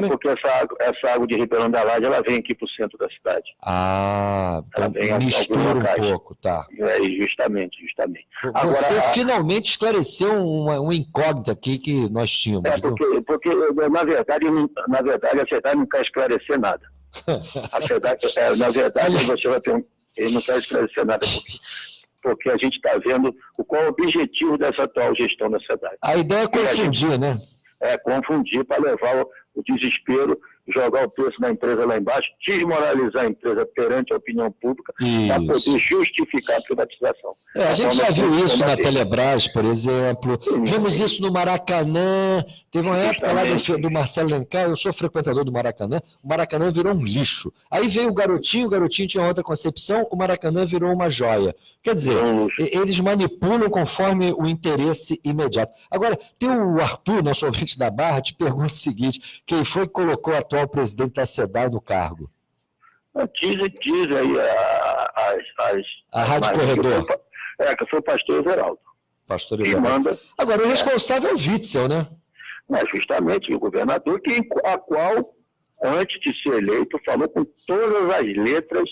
Porque essa água de Ribeirão da Laje, ela vem aqui para o centro da cidade. Então mistura um pouco, tá. Justamente. Você finalmente esclareceu uma incógnita aqui que nós tínhamos. Porque na verdade, a SEDAI não quer esclarecer nada. A SEDAI, na verdade, você vai ter ele não quer esclarecer nada, porque a gente está vendo qual é o objetivo dessa atual gestão da SEDAI. A ideia é confundir, né? Confundir para levar o desespero, jogar o preço da empresa lá embaixo, desmoralizar a empresa perante a opinião pública, para poder justificar a privatização. A gente já viu isso na Telebrás, por exemplo. Vimos isso no Maracanã. Teve uma época lá do Marcelo Lencar, eu sou frequentador do Maracanã, o Maracanã virou um lixo. Aí veio o garotinho tinha outra concepção, o Maracanã virou uma joia. Quer dizer, eles manipulam conforme o interesse imediato. Agora, tem o Arthur, nosso ouvinte da Barra, te pergunta o seguinte: quem foi que colocou o atual presidente da SEDAI no cargo? Diz aí a Rádio Corredor. Que foi o pastor Everaldo. Pastor Everaldo. Agora, o responsável é o Witzel, né? Justamente, o governador, a qual, antes de ser eleito, falou com todas as letras,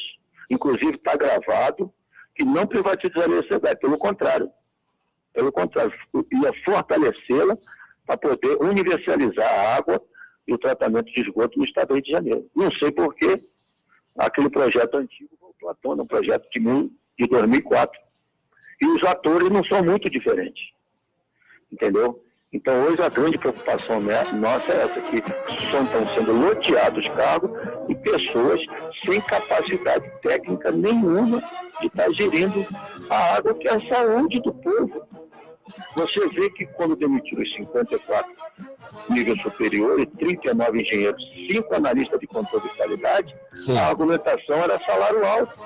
inclusive está gravado, que não privatizaria a SEDAI, pelo contrário, ia fortalecê-la para poder universalizar a água e o tratamento de esgoto no estado do Rio de Janeiro. Não sei por que aquele projeto antigo voltou à tona, um projeto de 2004. E os atores não são muito diferentes, entendeu? Então, hoje a grande preocupação nossa é essa, que estão sendo loteados cargos e pessoas sem capacidade técnica nenhuma de estar gerindo a água, que é a saúde do povo. Você vê que quando demitiram os 54 nível superior e 39 engenheiros, 5 analistas de controle de qualidade, a argumentação era salário alto.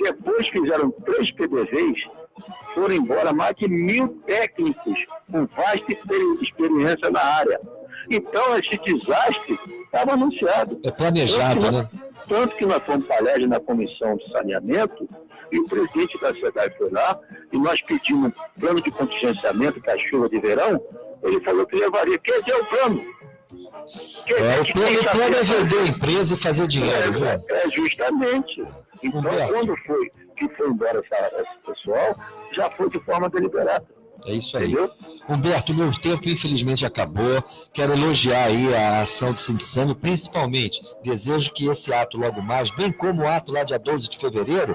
Depois fizeram 3 PDVs, foram embora mais de 1.000 técnicos com vasta experiência na área. Então, esse desastre estava anunciado. É planejado, né? Tanto que nós fomos para na comissão de saneamento, e o presidente da SEDAI foi lá, e nós pedimos um plano de contingenciamento para a chuva de verão, ele falou que levaria. Quer dizer, o plano. O plano é vender a empresa e fazer dinheiro. Justamente. Então, quando foi embora esse pessoal, já foi de forma deliberada. É isso aí. Entendeu? Humberto, meu tempo infelizmente acabou. Quero elogiar aí a ação do Sindicam, principalmente desejo que esse ato logo mais, bem como o ato lá dia 12 de fevereiro,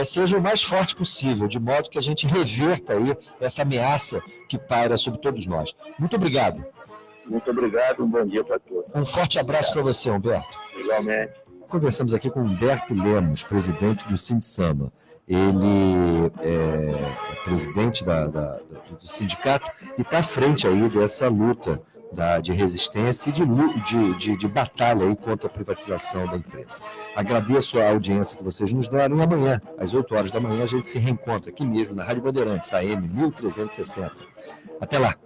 seja o mais forte possível, de modo que a gente reverta aí essa ameaça que paira sobre todos nós. Muito obrigado. Muito obrigado, um bom dia para todos. Um forte abraço para você, Humberto. Igualmente. Conversamos aqui com Humberto Lemos, presidente do Sindicam. Ele é presidente do sindicato e está à frente aí dessa luta de resistência e de batalha aí contra a privatização da empresa. Agradeço a audiência que vocês nos deram e amanhã, às 8 horas da manhã, a gente se reencontra aqui mesmo na Rádio Bandeirantes, AM 1360. Até lá!